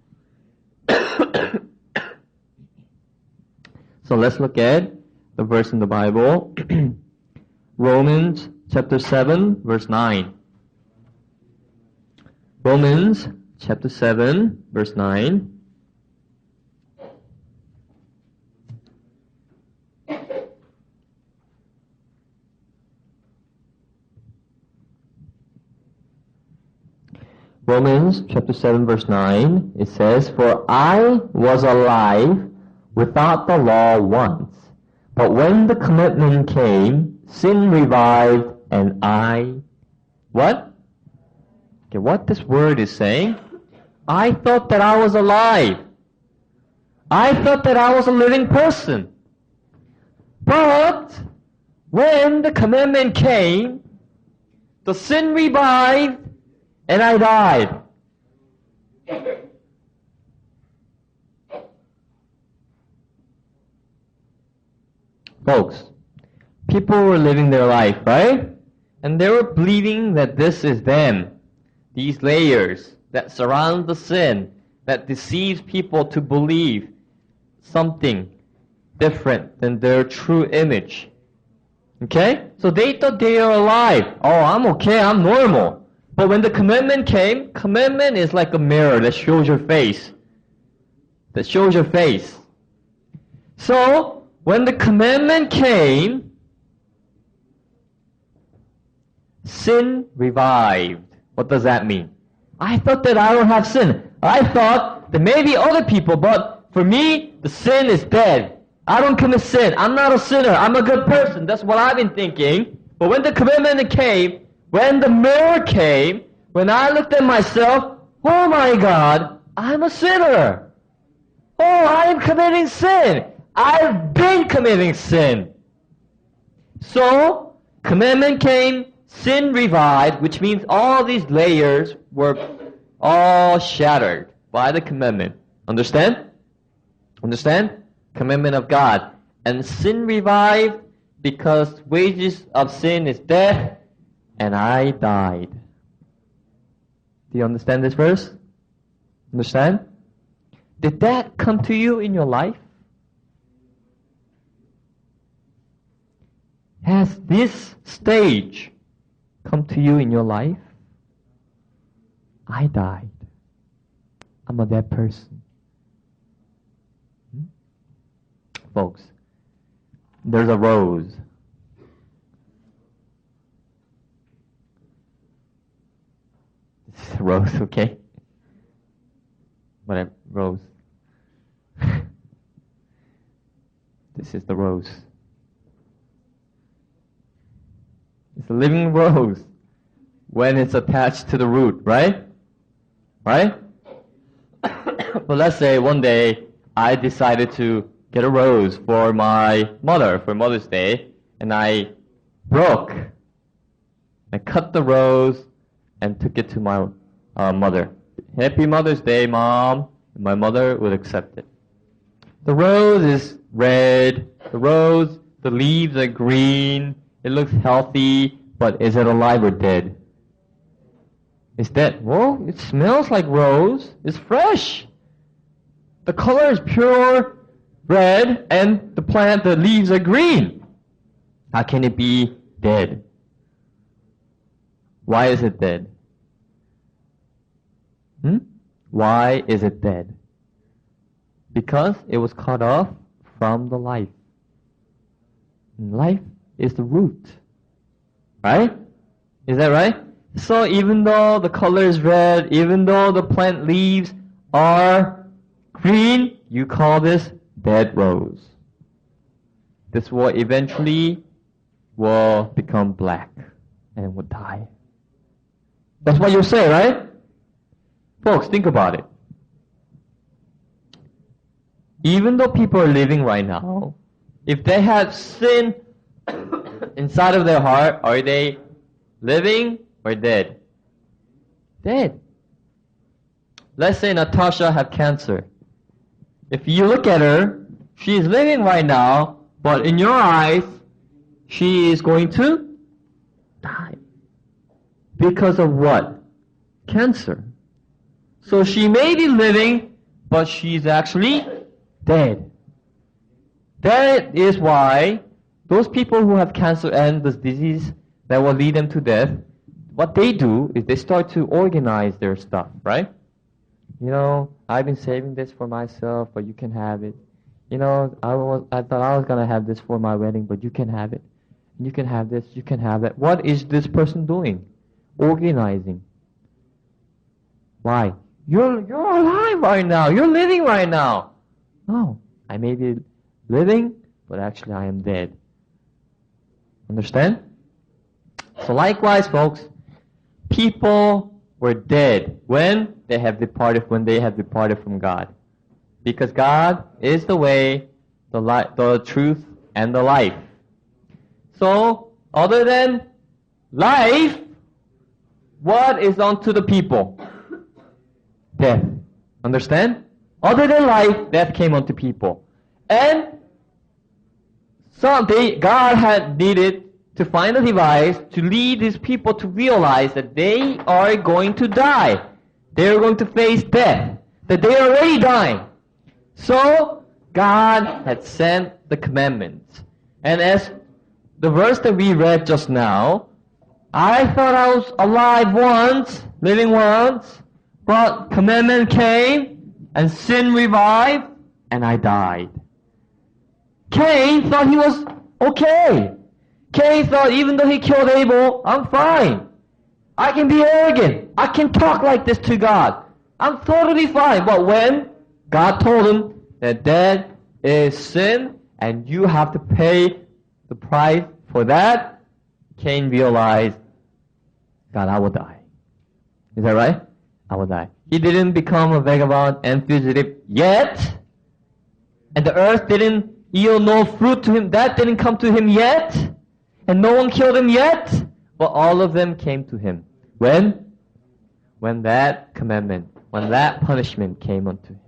[SPEAKER 1] So let's look at the verse in the Bible. Romans chapter 7, verse 9. Romans chapter 7, verse 9. Romans chapter 7, verse 9, it says, "For I was alive without the law once, but when the commitment came, sin revived, and I..." What? Okay, what this word is saying, I thought that I was alive. I thought that I was a living person. But when the commandment came, the sin revived, and I died. Folks, people were living their life, right? And they were believing that this is them. These layers that surround the sin, that deceives people to believe something different than their true image. Okay? So they thought they are alive. Oh, I'm okay, I'm normal. But when the commandment came, commandment is like a mirror that shows your face. That shows your face. So, when the commandment came, sin revived. What does that mean? I thought that I don't have sin. I thought that maybe other people, but for me, the sin is dead. I don't commit sin. I'm not a sinner. I'm a good person. That's what I've been thinking. But when the commandment came, when the mirror came, when I looked at myself, oh my God, I'm a sinner. Oh, I am committing sin. I've been committing sin. So, commandment came, sin revived, which means all these layers were all shattered by the commandment. Understand? Understand? Commandment of God. And sin revived because wages of sin is death, and I died. Do you understand this verse? Understand? Did that come to you in your life? Has this stage come to you in your life? I died. I'm a dead person. Folks, there's a rose. This is a rose, okay? Whatever, rose. This is the rose. It's a living rose when it's attached to the root, right? Right? But let's say one day I decided to get a rose for my mother for Mother's Day, and I broke. I cut the rose and took it to my mother. Happy Mother's Day, Mom. And my mother would accept it. The rose is red. The leaves are green. It looks healthy, but is it alive or dead? It's dead. Well, it smells like rose. It's fresh. The color is pure red, and the leaves are green. How can it be dead? Why is it dead? Why is it dead? Because it was cut off from the life. And life is the root. Right? Is that right? So even though the color is red, even though the plant leaves are green, you call this dead rose. This will eventually become black and will die. That's what you say, right? Folks, think about it. Even though people are living right now, if they have sin inside of their heart, are they living or dead? Dead. Let's say Natasha have cancer. If you look at her, she is living right now, but in your eyes, she is going to die. Because of what? Cancer. So she may be living, but she's actually dead. That is why those people who have cancer and this disease that will lead them to death, what they do is they start to organize their stuff, right? You know, I've been saving this for myself, but you can have it. You know, I thought I was gonna have this for my wedding, but you can have it. You can have this, you can have that. What is this person doing? Organizing. Why? You're alive right now. You're living right now. No, I may be living, but actually I am dead. Understand? So likewise, folks, people were dead when they have departed from God. Because God is the way, the truth, and the life. So, other than life, what is unto the people? Death. Understand? Other than life, death came unto people. And someday God had needed to find a device to lead his people to realize that they are going to die. They are going to face death. That they are already dying. So, God had sent the commandments. And as the verse that we read just now, I thought I was alive once, living once, but commandment came, and sin revived, and I died. Cain thought he was okay. Cain thought even though he killed Abel, I'm fine. I can be arrogant. I can talk like this to God. I'm totally fine. But when God told him that is sin, and you have to pay the price for that, Cain realized, God, I will die. Is that right? I will die. He didn't become a vagabond and fugitive yet, and the earth didn't yield no fruit to him. That didn't come to him yet, and no one killed him yet, but all of them came to him. When that commandment, when that punishment came unto him.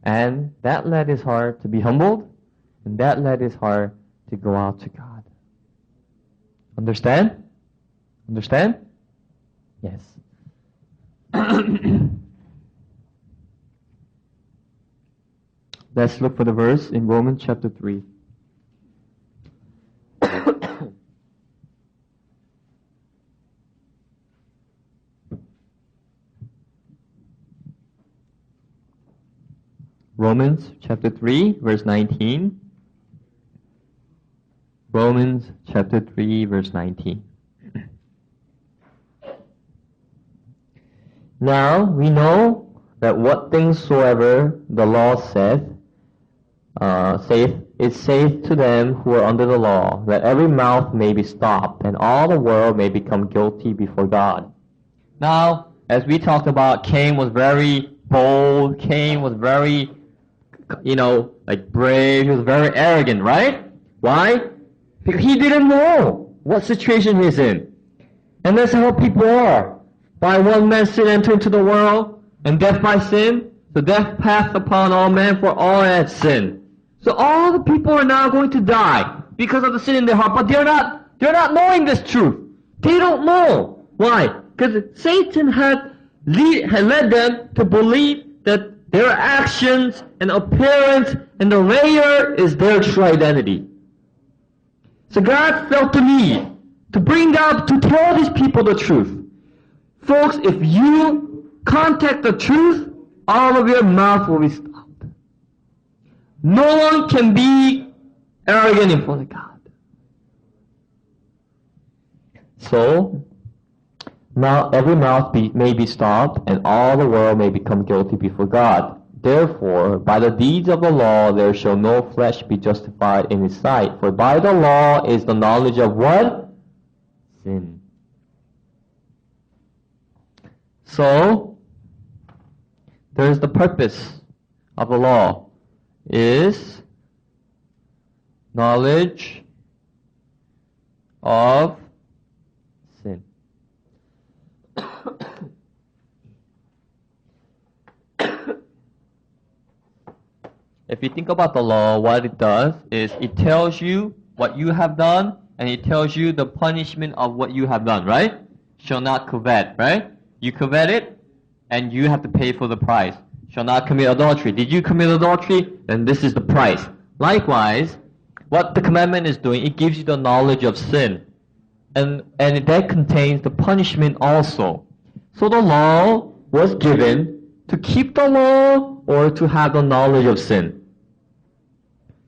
[SPEAKER 1] And that led his heart to be humbled, and that led his heart to go out to God. Understand? Understand? Yes. Let's look for the verse in Romans chapter 3. Romans chapter 3, verse 19. Romans chapter 3, verse 19. Now we know that what things soever the law saith to them who are under the law, that every mouth may be stopped, and all the world may become guilty before God. Now, as we talked about, Cain was very bold. Cain was very, brave. He was very arrogant, right? Why? Because he didn't know what situation he's in. And that's how people are. By one man's sin enter into the world, and death by sin. So death passed upon all men, for all had sinned. So all the people are now going to die because of the sin in their heart, but they're not knowing this truth. They don't know. Why? Because Satan had led them to believe that their actions and appearance and the layer is their true identity. So God felt the need to tell these people the truth. Folks, if you contact the truth, all of your mouth will be stopped. No one can be arrogant in front of God. So, now every mouth may be stopped, and all the world may become guilty before God. Therefore, by the deeds of the law there shall no flesh be justified in his sight. For by the law is the knowledge of what? Sin. So, there's the purpose of the law is knowledge of sin. If you think about the law, what it does is it tells you what you have done, and it tells you the punishment of what you have done, right? Shall not covet, right? You covet it, and you have to pay for the price. shall not commit adultery. Did you commit adultery? Then this is the price. Likewise, what the commandment is doing, it gives you the knowledge of sin. And that contains the punishment also. So the law was given to keep the law or to have the knowledge of sin.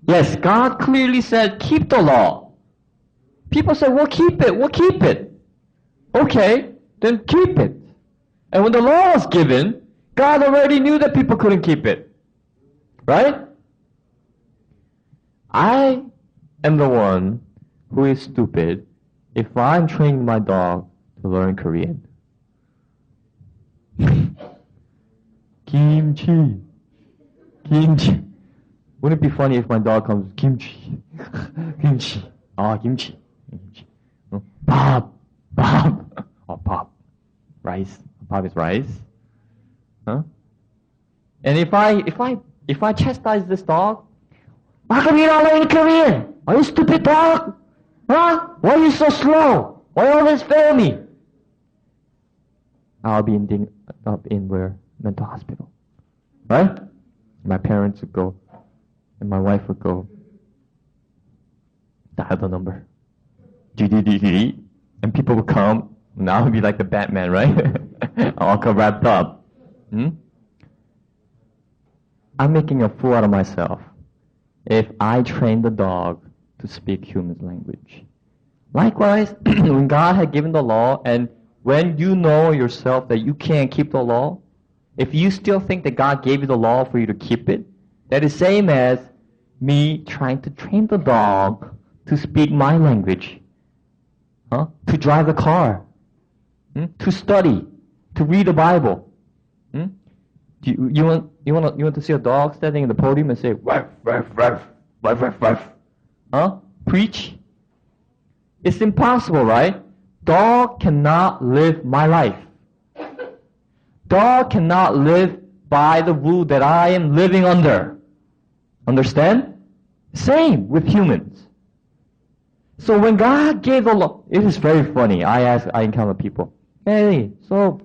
[SPEAKER 1] Yes, God clearly said, keep the law. People say, we'll keep it. Okay, then keep it. And when the law was given, God already knew that people couldn't keep it. Right? I am the one who is stupid if I'm training my dog to learn Korean. Kimchi. Kimchi. Wouldn't it be funny if my dog comes, kimchi. Kimchi. Kimchi. Kimchi. Pop. Pop. Rice. Pop is rice. Huh? And if I chastise this dog, how come you not learning Korean? Are you stupid dog? Huh? Why are you so slow? Why always fail me? I'll be up in where? Mental hospital. Right? My parents would go, and my wife would go, dial the number. And people would come, and I would be like the Batman, right? All wrapped up. I'm making a fool out of myself if I train the dog to speak human language. Likewise, when God had given the law, and when you know yourself that you can't keep the law, if you still think that God gave you the law for you to keep it, that is same as me trying to train the dog to speak my language, to drive the car, to study, to read the Bible. You want to see a dog standing in the podium and say, ruff, ruff, ruff, ruff, ruff, ruff? Preach? It's impossible, right? Dog cannot live my life. Dog cannot live by the rule that I am living under. Understand? Same with humans. So when God gave the law, it is very funny. I encounter people, hey, so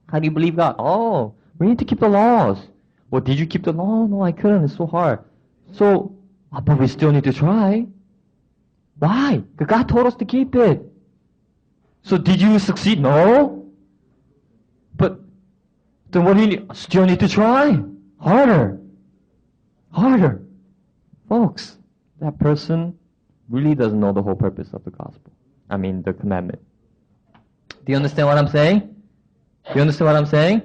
[SPEAKER 1] how do you believe God? Oh, we need to keep the laws. Well, did you keep the law? No, I couldn't. It's so hard. So, but we still need to try. Why? Because God told us to keep it. So did you succeed? No. But then what do you need? Still need to try. Harder. Folks, that person really doesn't know the whole purpose of the gospel. I mean, the commandment. Do you understand what I'm saying? Do you understand what I'm saying?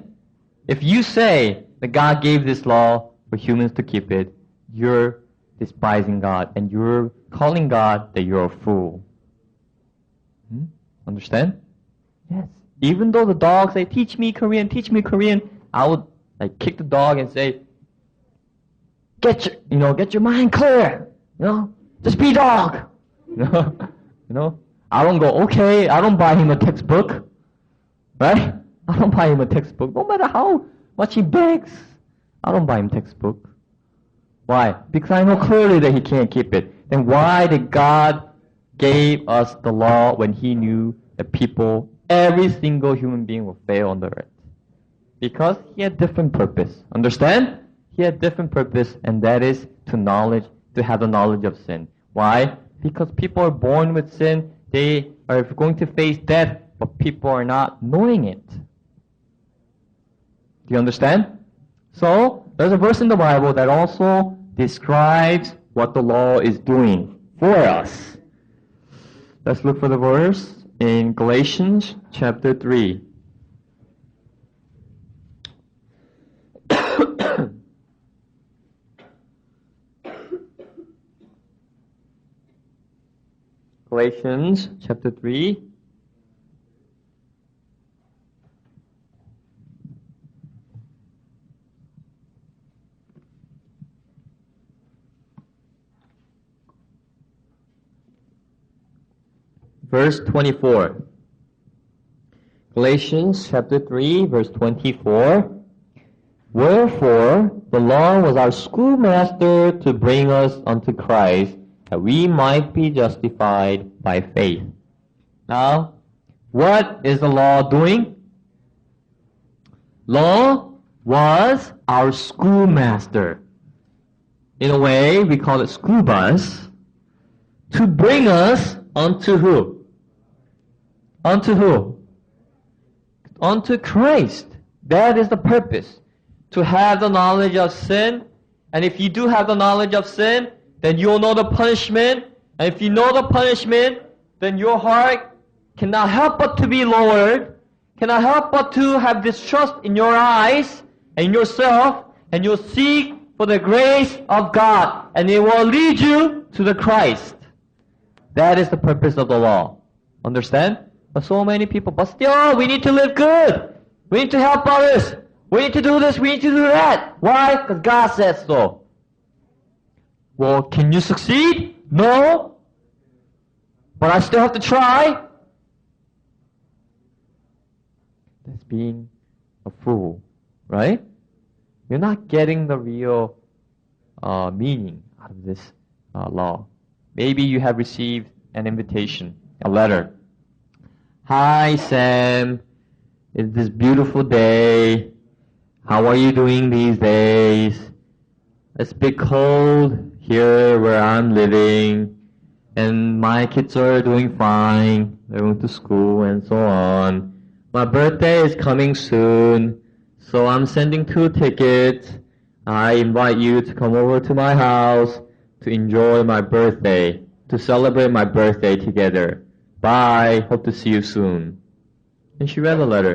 [SPEAKER 1] If you say that God gave this law for humans to keep it, you're despising God and you're calling God that you're a fool. Understand? Yes. Even though the dog say, teach me Korean, I would kick the dog and say, get your mind clear. Just be dog. I don't go, okay, I don't buy him a textbook. Right? I don't buy him a textbook. No matter how much he begs, I don't buy him a textbook. Why? Because I know clearly that he can't keep it. Then why did God give us the law when he knew that people, every single human being will fail on the earth? Because he had different purpose. Understand? He had different purpose, and that is to have the knowledge of sin. Why? Because people are born with sin. They are going to face death, but people are not knowing it. Do you understand? So, there's a verse in the Bible that also describes what the law is doing for us. Let's look for the verse in Galatians chapter 3. Galatians chapter 3. Verse 24. Galatians chapter 3, verse 24. Wherefore the law was our schoolmaster to bring us unto Christ, that we might be justified by faith. Now, what is the law doing? Law was our schoolmaster. In a way, we call it school bus, to bring us unto who? Unto who? Unto Christ. That is the purpose. To have the knowledge of sin. And if you do have the knowledge of sin, then you'll know the punishment. And if you know the punishment, then your heart cannot help but to be lowered, cannot help but to have distrust in your eyes and in yourself, and you'll seek for the grace of God, and it will lead you to the Christ. That is the purpose of the law. Understand? But so many people, but still, we need to live good. We need to help others. We need to do this, we need to do that. Why? Because God says so. Well, can you succeed? No. But I still have to try. That's being a fool, right? You're not getting the real meaning out of this law. Maybe you have received an invitation, a letter. Hi, Sam. It's this beautiful day. How are you doing these days? It's a bit cold here where I'm living, and my kids are doing fine. They're going to school and so on. My birthday is coming soon, so I'm sending 2 tickets. I invite you to come over to my house to enjoy my birthday, to celebrate my birthday together. Bye. Hope to see you soon. And she read the letter,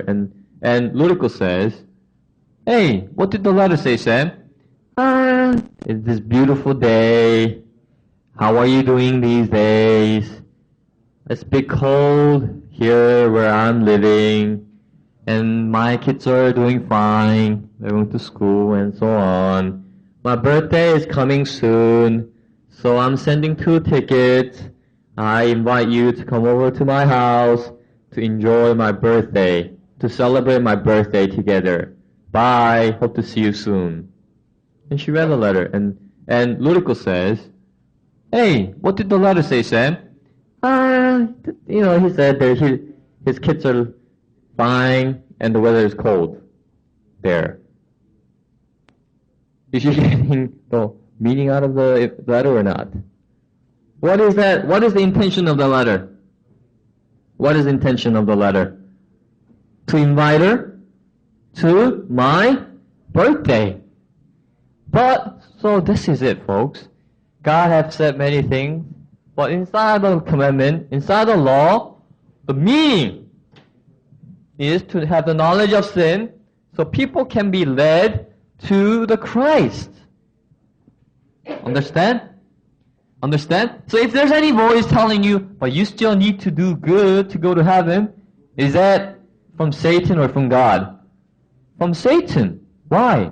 [SPEAKER 1] and Ludicrous says, hey, what did the letter say, Sam? It's this beautiful day. How are you doing these days? It's a bit cold here where I'm living, and my kids are doing fine. They're going to school and so on. My birthday is coming soon, so I'm sending 2 tickets. I invite you to come over to my house to enjoy my birthday, to celebrate my birthday together. Bye. Hope to see you soon. And she read the letter, and Ludicrous says, hey, what did the letter say, Sam? He said that his kids are fine and the weather is cold there. Is she getting the meaning out of the letter or not? What is that? What is the intention of the letter? What is the intention of the letter? To invite her to my birthday. But, so this is it, folks. God has said many things, but inside the commandment, inside the law, the meaning is to have the knowledge of sin so people can be led to the Christ. Understand? Understand? So if there's any voice telling you, but you still need to do good to go to heaven, is that from Satan or from God? From Satan. Why?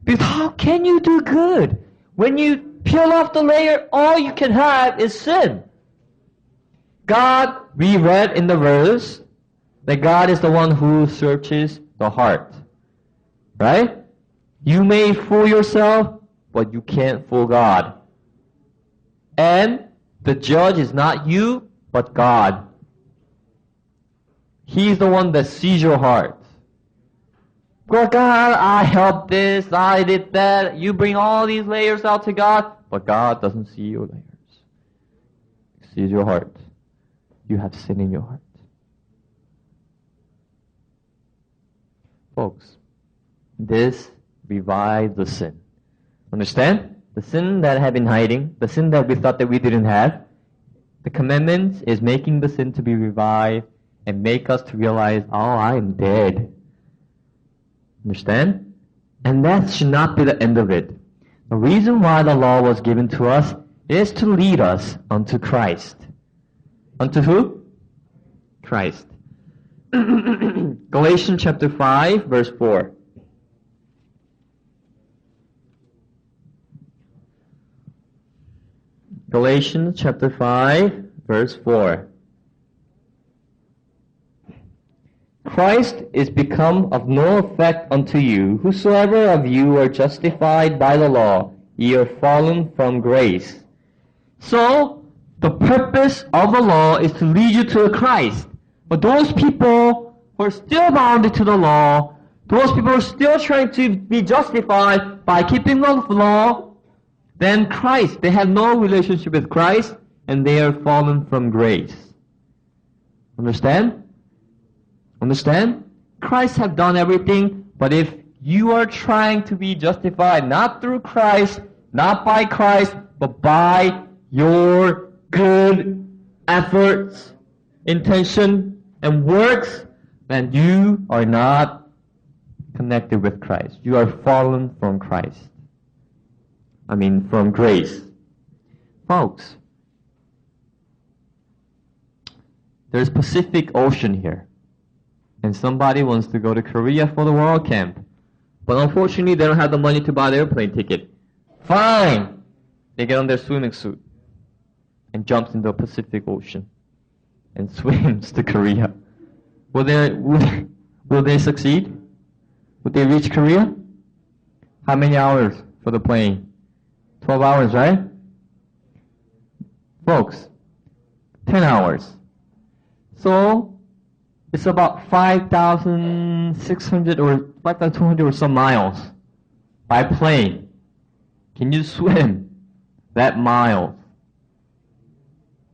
[SPEAKER 1] Because how can you do good? When you peel off the layer, all you can have is sin. God, we read in the verse that God is the one who searches the heart. Right? You may fool yourself, but you can't fool God. And the judge is not you, but God. He's the one that sees your heart. Well, God, I helped this, I did that. You bring all these layers out to God, but God doesn't see your layers. He sees your heart. You have sin in your heart. Folks, this revives the sin. Understand? The sin that had been hiding, the sin that we thought that we didn't have, the commandments is making the sin to be revived and make us to realize, oh, I am dead. Understand? And that should not be the end of it. The reason why the law was given to us is to lead us unto Christ. Unto who? Christ. Galatians chapter 5, verse 4. Galatians chapter 5, verse 4. Christ is become of no effect unto you. Whosoever of you are justified by the law, ye are fallen from grace. So, the purpose of the law is to lead you to Christ. But those people who are still bound to the law, those people are still trying to be justified by keeping the law, then Christ, they have no relationship with Christ, and they are fallen from grace. Understand? Understand? Christ have done everything, but if you are trying to be justified not through Christ, not by Christ, but by your good efforts, intention, and works, then you are not connected with Christ. You are fallen from Christ. From grace. Folks, there's Pacific Ocean here. And somebody wants to go to Korea for the World Camp. But unfortunately, they don't have the money to buy the airplane ticket. Fine! They get on their swimming suit and jumps into the Pacific Ocean and swims to Korea. Will they succeed? Would they reach Korea? How many hours for the plane? 12 hours, right? Folks, 10 hours. So, it's about 5,600 or 5,200 or some miles by plane. Can you swim that miles?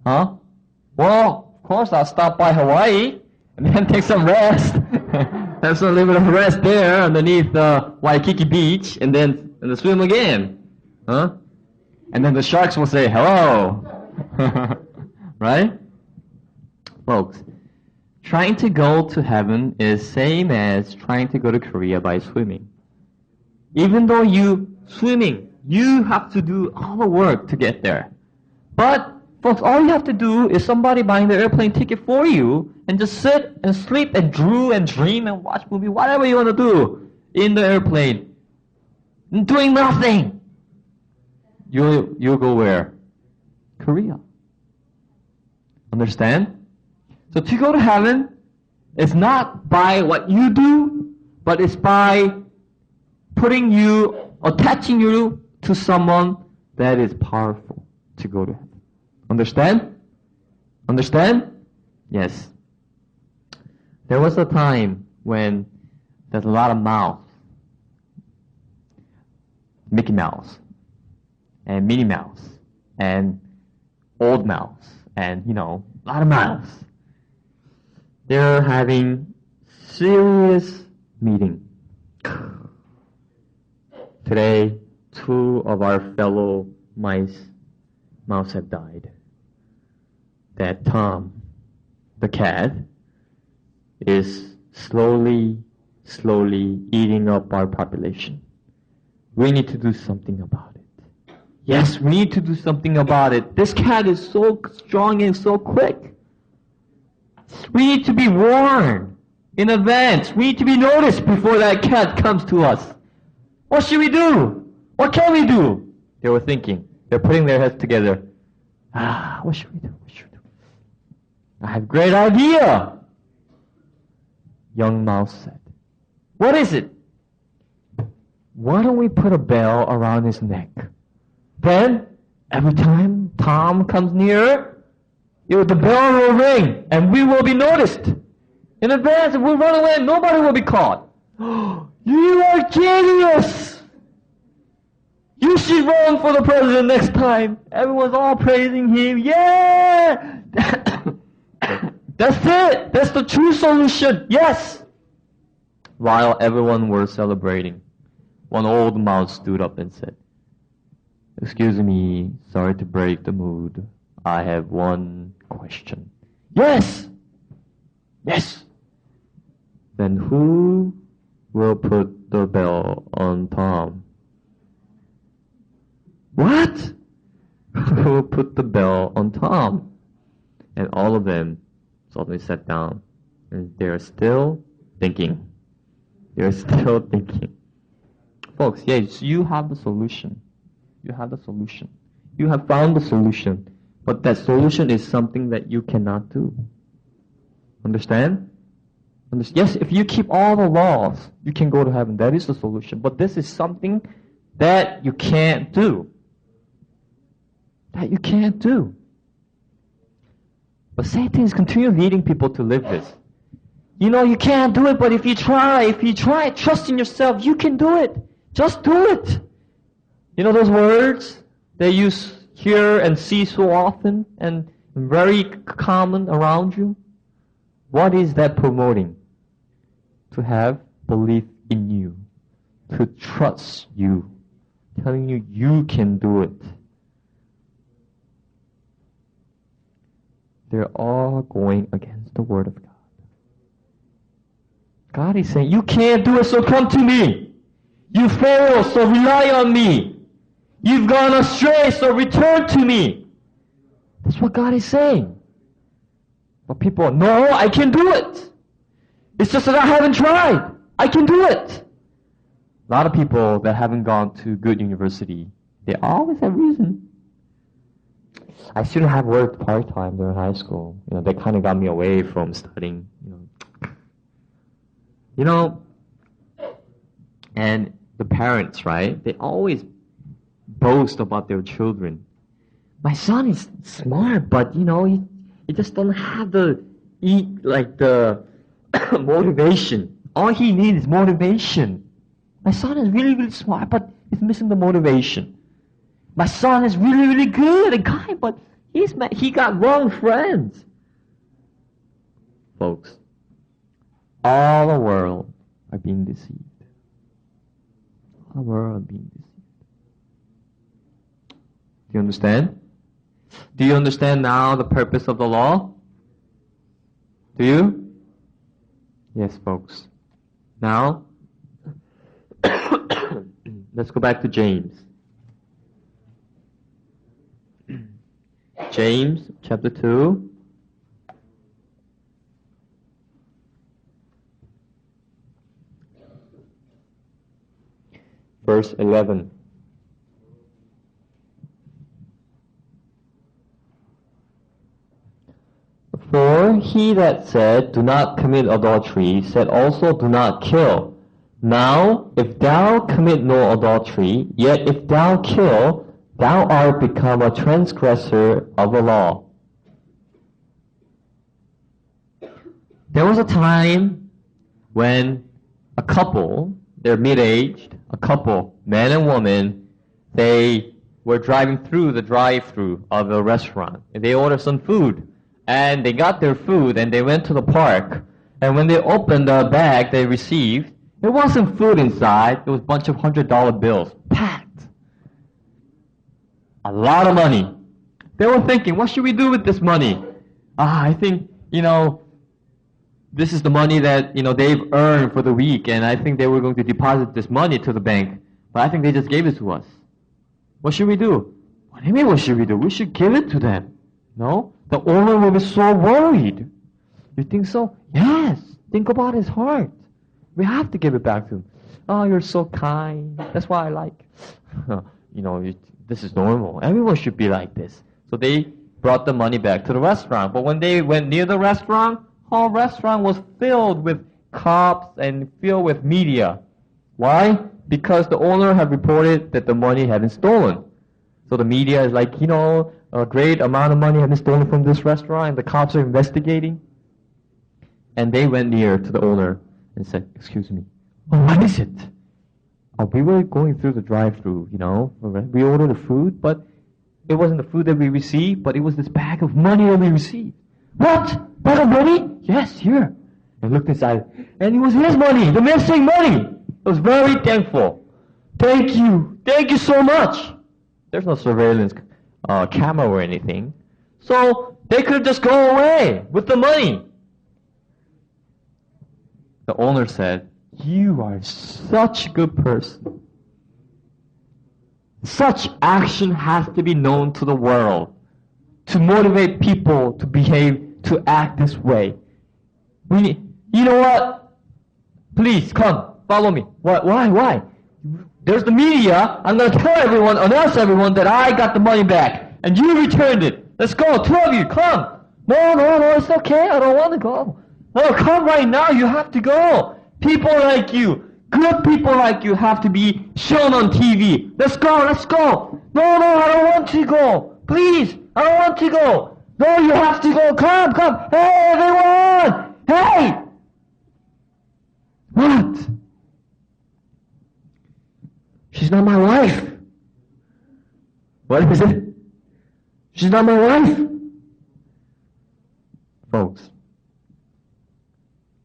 [SPEAKER 1] Huh? Well, of course I'll stop by Hawaii and then take some rest. Have some little bit of rest there underneath Waikiki Beach and then swim again. Huh? And then the sharks will say, hello. Right? Folks, trying to go to heaven is same as trying to go to Korea by swimming. Even though swimming, you have to do all the work to get there. But, folks, all you have to do is somebody buying the airplane ticket for you and just sit and sleep and drew and dream and watch movie, whatever you want to do in the airplane. Doing nothing. You'll go where? Korea. Understand? So to go to heaven is not by what you do, but it's by attaching you to someone that is powerful to go to heaven. Understand? Understand? Yes. There was a time when there's a lot of Mouse. Mickey Mouse. And Minnie Mouse. And Old Mouse. And, a lot of Mouse. They're having serious meeting. Today, 2 of our fellow mouse have died. That Tom, the cat, is slowly eating up our population. We need to do something about it. Yes, we need to do something about it. This cat is so strong and so quick. We need to be warned in advance. We need to be noticed before that cat comes to us. What should we do? What can we do? They were thinking. They're putting their heads together. What should we do? What should we do? I have a great idea. Young Mouse said. What is it? Why don't we put a bell around his neck? Then, every time Tom comes near, the bell will ring, and we will be noticed. In advance, if we run away, nobody will be caught. You are genius! You should run for the president next time. Everyone's all praising him. Yeah! That's it! That's the true solution. Yes! While everyone was celebrating, one old mouse stood up and said, "Excuse me, sorry to break the mood. I have one question." Yes! Yes! Then who will put the bell on Tom? What? Who will put the bell on Tom? And all of them suddenly sat down, and they're still thinking. They're still thinking. Folks, yes, you have the solution. You have the solution. You have found the solution. But that solution is something that you cannot do. Understand? Yes, if you keep all the laws, you can go to heaven. That is the solution. But this is something that you can't do. That you can't do. But Satan is continually leading people to live this. You know, you can't do it, but if you try, trust in yourself, you can do it. Just do it. You know those words that you hear and see so often and very common around you? What is that promoting? To have belief in you, to trust you, telling you you can do it. They're all going against the Word of God. God is saying, you can't do it, so come to me. You fail, so rely on me. You've gone astray, so return to me. That's what God is saying. But people, no, I can do it. It's just that I haven't tried. I can do it. A lot of people that haven't gone to good university, they always have reason. I shouldn't have worked part-time during high school. You know, that kind of got me away from studying. You know, and the parents, right? They always boast about their children. My son is smart, but you know, he just don't have the motivation. All he needs is motivation. My son is really, really smart, but he's missing the motivation. My son is really, really good, a guy, but he got wrong friends. Folks, all the world are being deceived. All the world are being deceived. Do you understand? Do you understand now the purpose of the law? Do you? Yes, folks. Now, let's go back to James. James chapter 2. Verse 11. For he that said, do not commit adultery, said also, do not kill. Now, if thou commit no adultery, yet if thou kill, thou art become a transgressor of the law. There was a time when a couple, they're mid-aged, a couple, man and woman, they were driving through the drive-thru of a restaurant. And they ordered some food. And they got their food and they went to the park. And when they opened the bag they received, there wasn't food inside. There was a bunch of $100 bills. Packed. A lot of money. They were thinking, what should we do with this money? I think, this is the money that, they've earned for the week. And I think they were going to deposit this money to the bank. But I think they just gave it to us. What should we do? What do you mean, what should we do? We should give it to them. No? The owner will be so worried. You think so? Yes. Think about his heart. We have to give it back to him. Oh, you're so kind. That's what I like. This is normal. Everyone should be like this. So they brought the money back to the restaurant. But when they went near the restaurant, whole restaurant was filled with cops and filled with media. Why? Because the owner had reported that the money had been stolen. So the media is like, a great amount of money has been stolen from this restaurant, and the cops are investigating. And they went near to the owner and said, excuse me, what is it? We were going through the drive-thru, we ordered the food, but it wasn't the food that we received, but it was this bag of money that we received. What? Bag of money? Yes, here. And looked inside, and it was his money, the missing money. I was very thankful. Thank you so much. There's no surveillance camera or anything. So they could just go away with the money. The owner said, you are such a good person. Such action has to be known to the world to motivate people to behave, to act this way. You know what? Please come, follow me. Why? There's the media. I'm going to announce everyone that I got the money back. And you returned it. Let's go, two of you, come. No, it's okay. I don't want to go. No, come right now. You have to go. People like you, good people like you have to be shown on TV. Let's go. No, I don't want to go. Please, I don't want to go. No, you have to go. Come. Hey, everyone. Hey. She's not my wife. What is it? She's not my wife. Folks,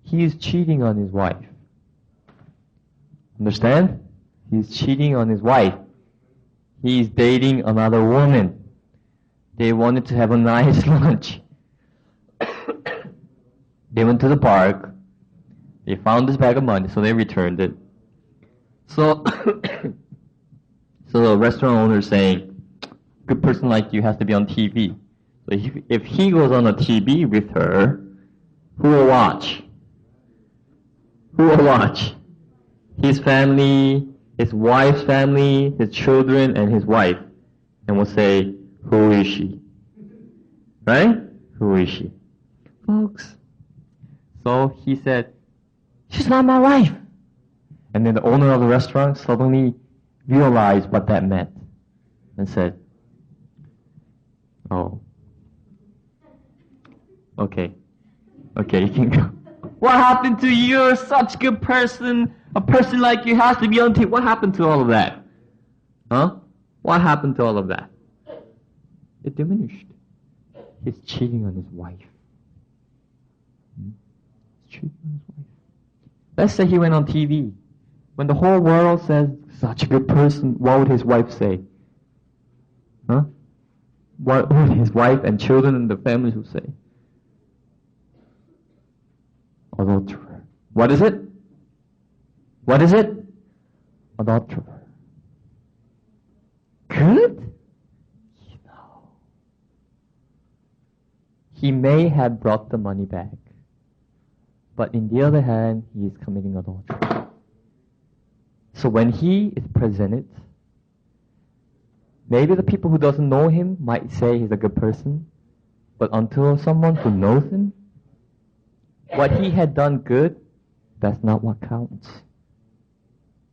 [SPEAKER 1] he is cheating on his wife. Understand? He's cheating on his wife. He's dating another woman. They wanted to have a nice lunch. They went to the park. They found this bag of money, so they returned it. So, so the restaurant owner is saying, good person like you has to be on TV. So if he goes on the TV with her, who will watch? Who will watch? His family, his wife's family, his children, and his wife. And will say, who is she? Right? Who is she? Folks. So he said, she's not my wife. And then the owner of the restaurant suddenly realized what that meant. And said, oh. Okay, you can go. What happened to you? You're such a good person. A person like you has to be on TV. What happened to all of that? Huh? What happened to all of that? It diminished. He's cheating on his wife. He's cheating on his wife. Let's say he went on TV. When the whole world says, such a good person, what would his wife say? Huh? What would his wife and children and the families would say? Adulterer. What is it? What is it? Adulterer. Good? No. He may have brought the money back, but in the other hand, he is committing adultery. So when he is presented, maybe the people who doesn't know him might say he's a good person, but until someone who knows him, what he had done good, that's not what counts.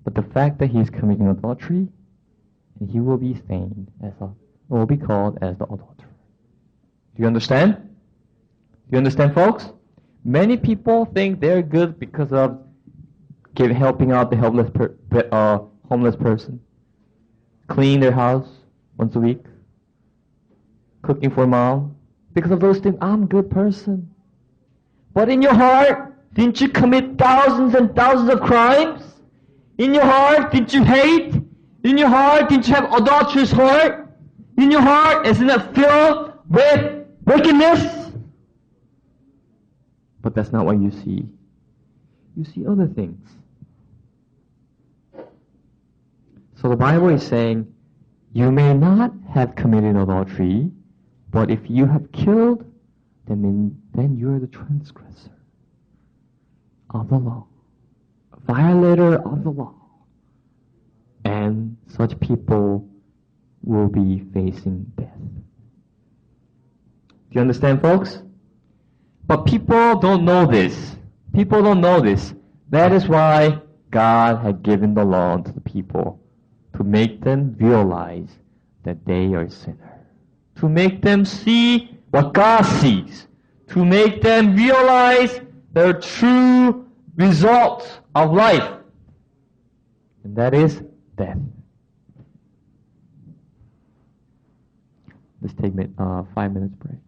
[SPEAKER 1] But the fact that he is committing adultery, and he will be stained will be called as the adulterer. Do you understand? Do you understand, folks? Many people think they're good because of helping out the homeless person, cleaning their house once a week, cooking for mom. Because of those things, I'm a good person. But in your heart, didn't you commit thousands and thousands of crimes? In your heart, didn't you hate? In your heart, didn't you have adulterous heart? In your heart, isn't it filled with wickedness? But that's not what you see. You see other things. So the Bible is saying, you may not have committed adultery, but if you have killed, then you are the transgressor of the law, a violator of the law. And such people will be facing death. Do you understand, folks? But people don't know this. People don't know this. That is why God had given the law to the people, to make them realize that they are sinners, to make them see what God sees, to make them realize the true result of life, and that is death. Let's take a 5 minutes break.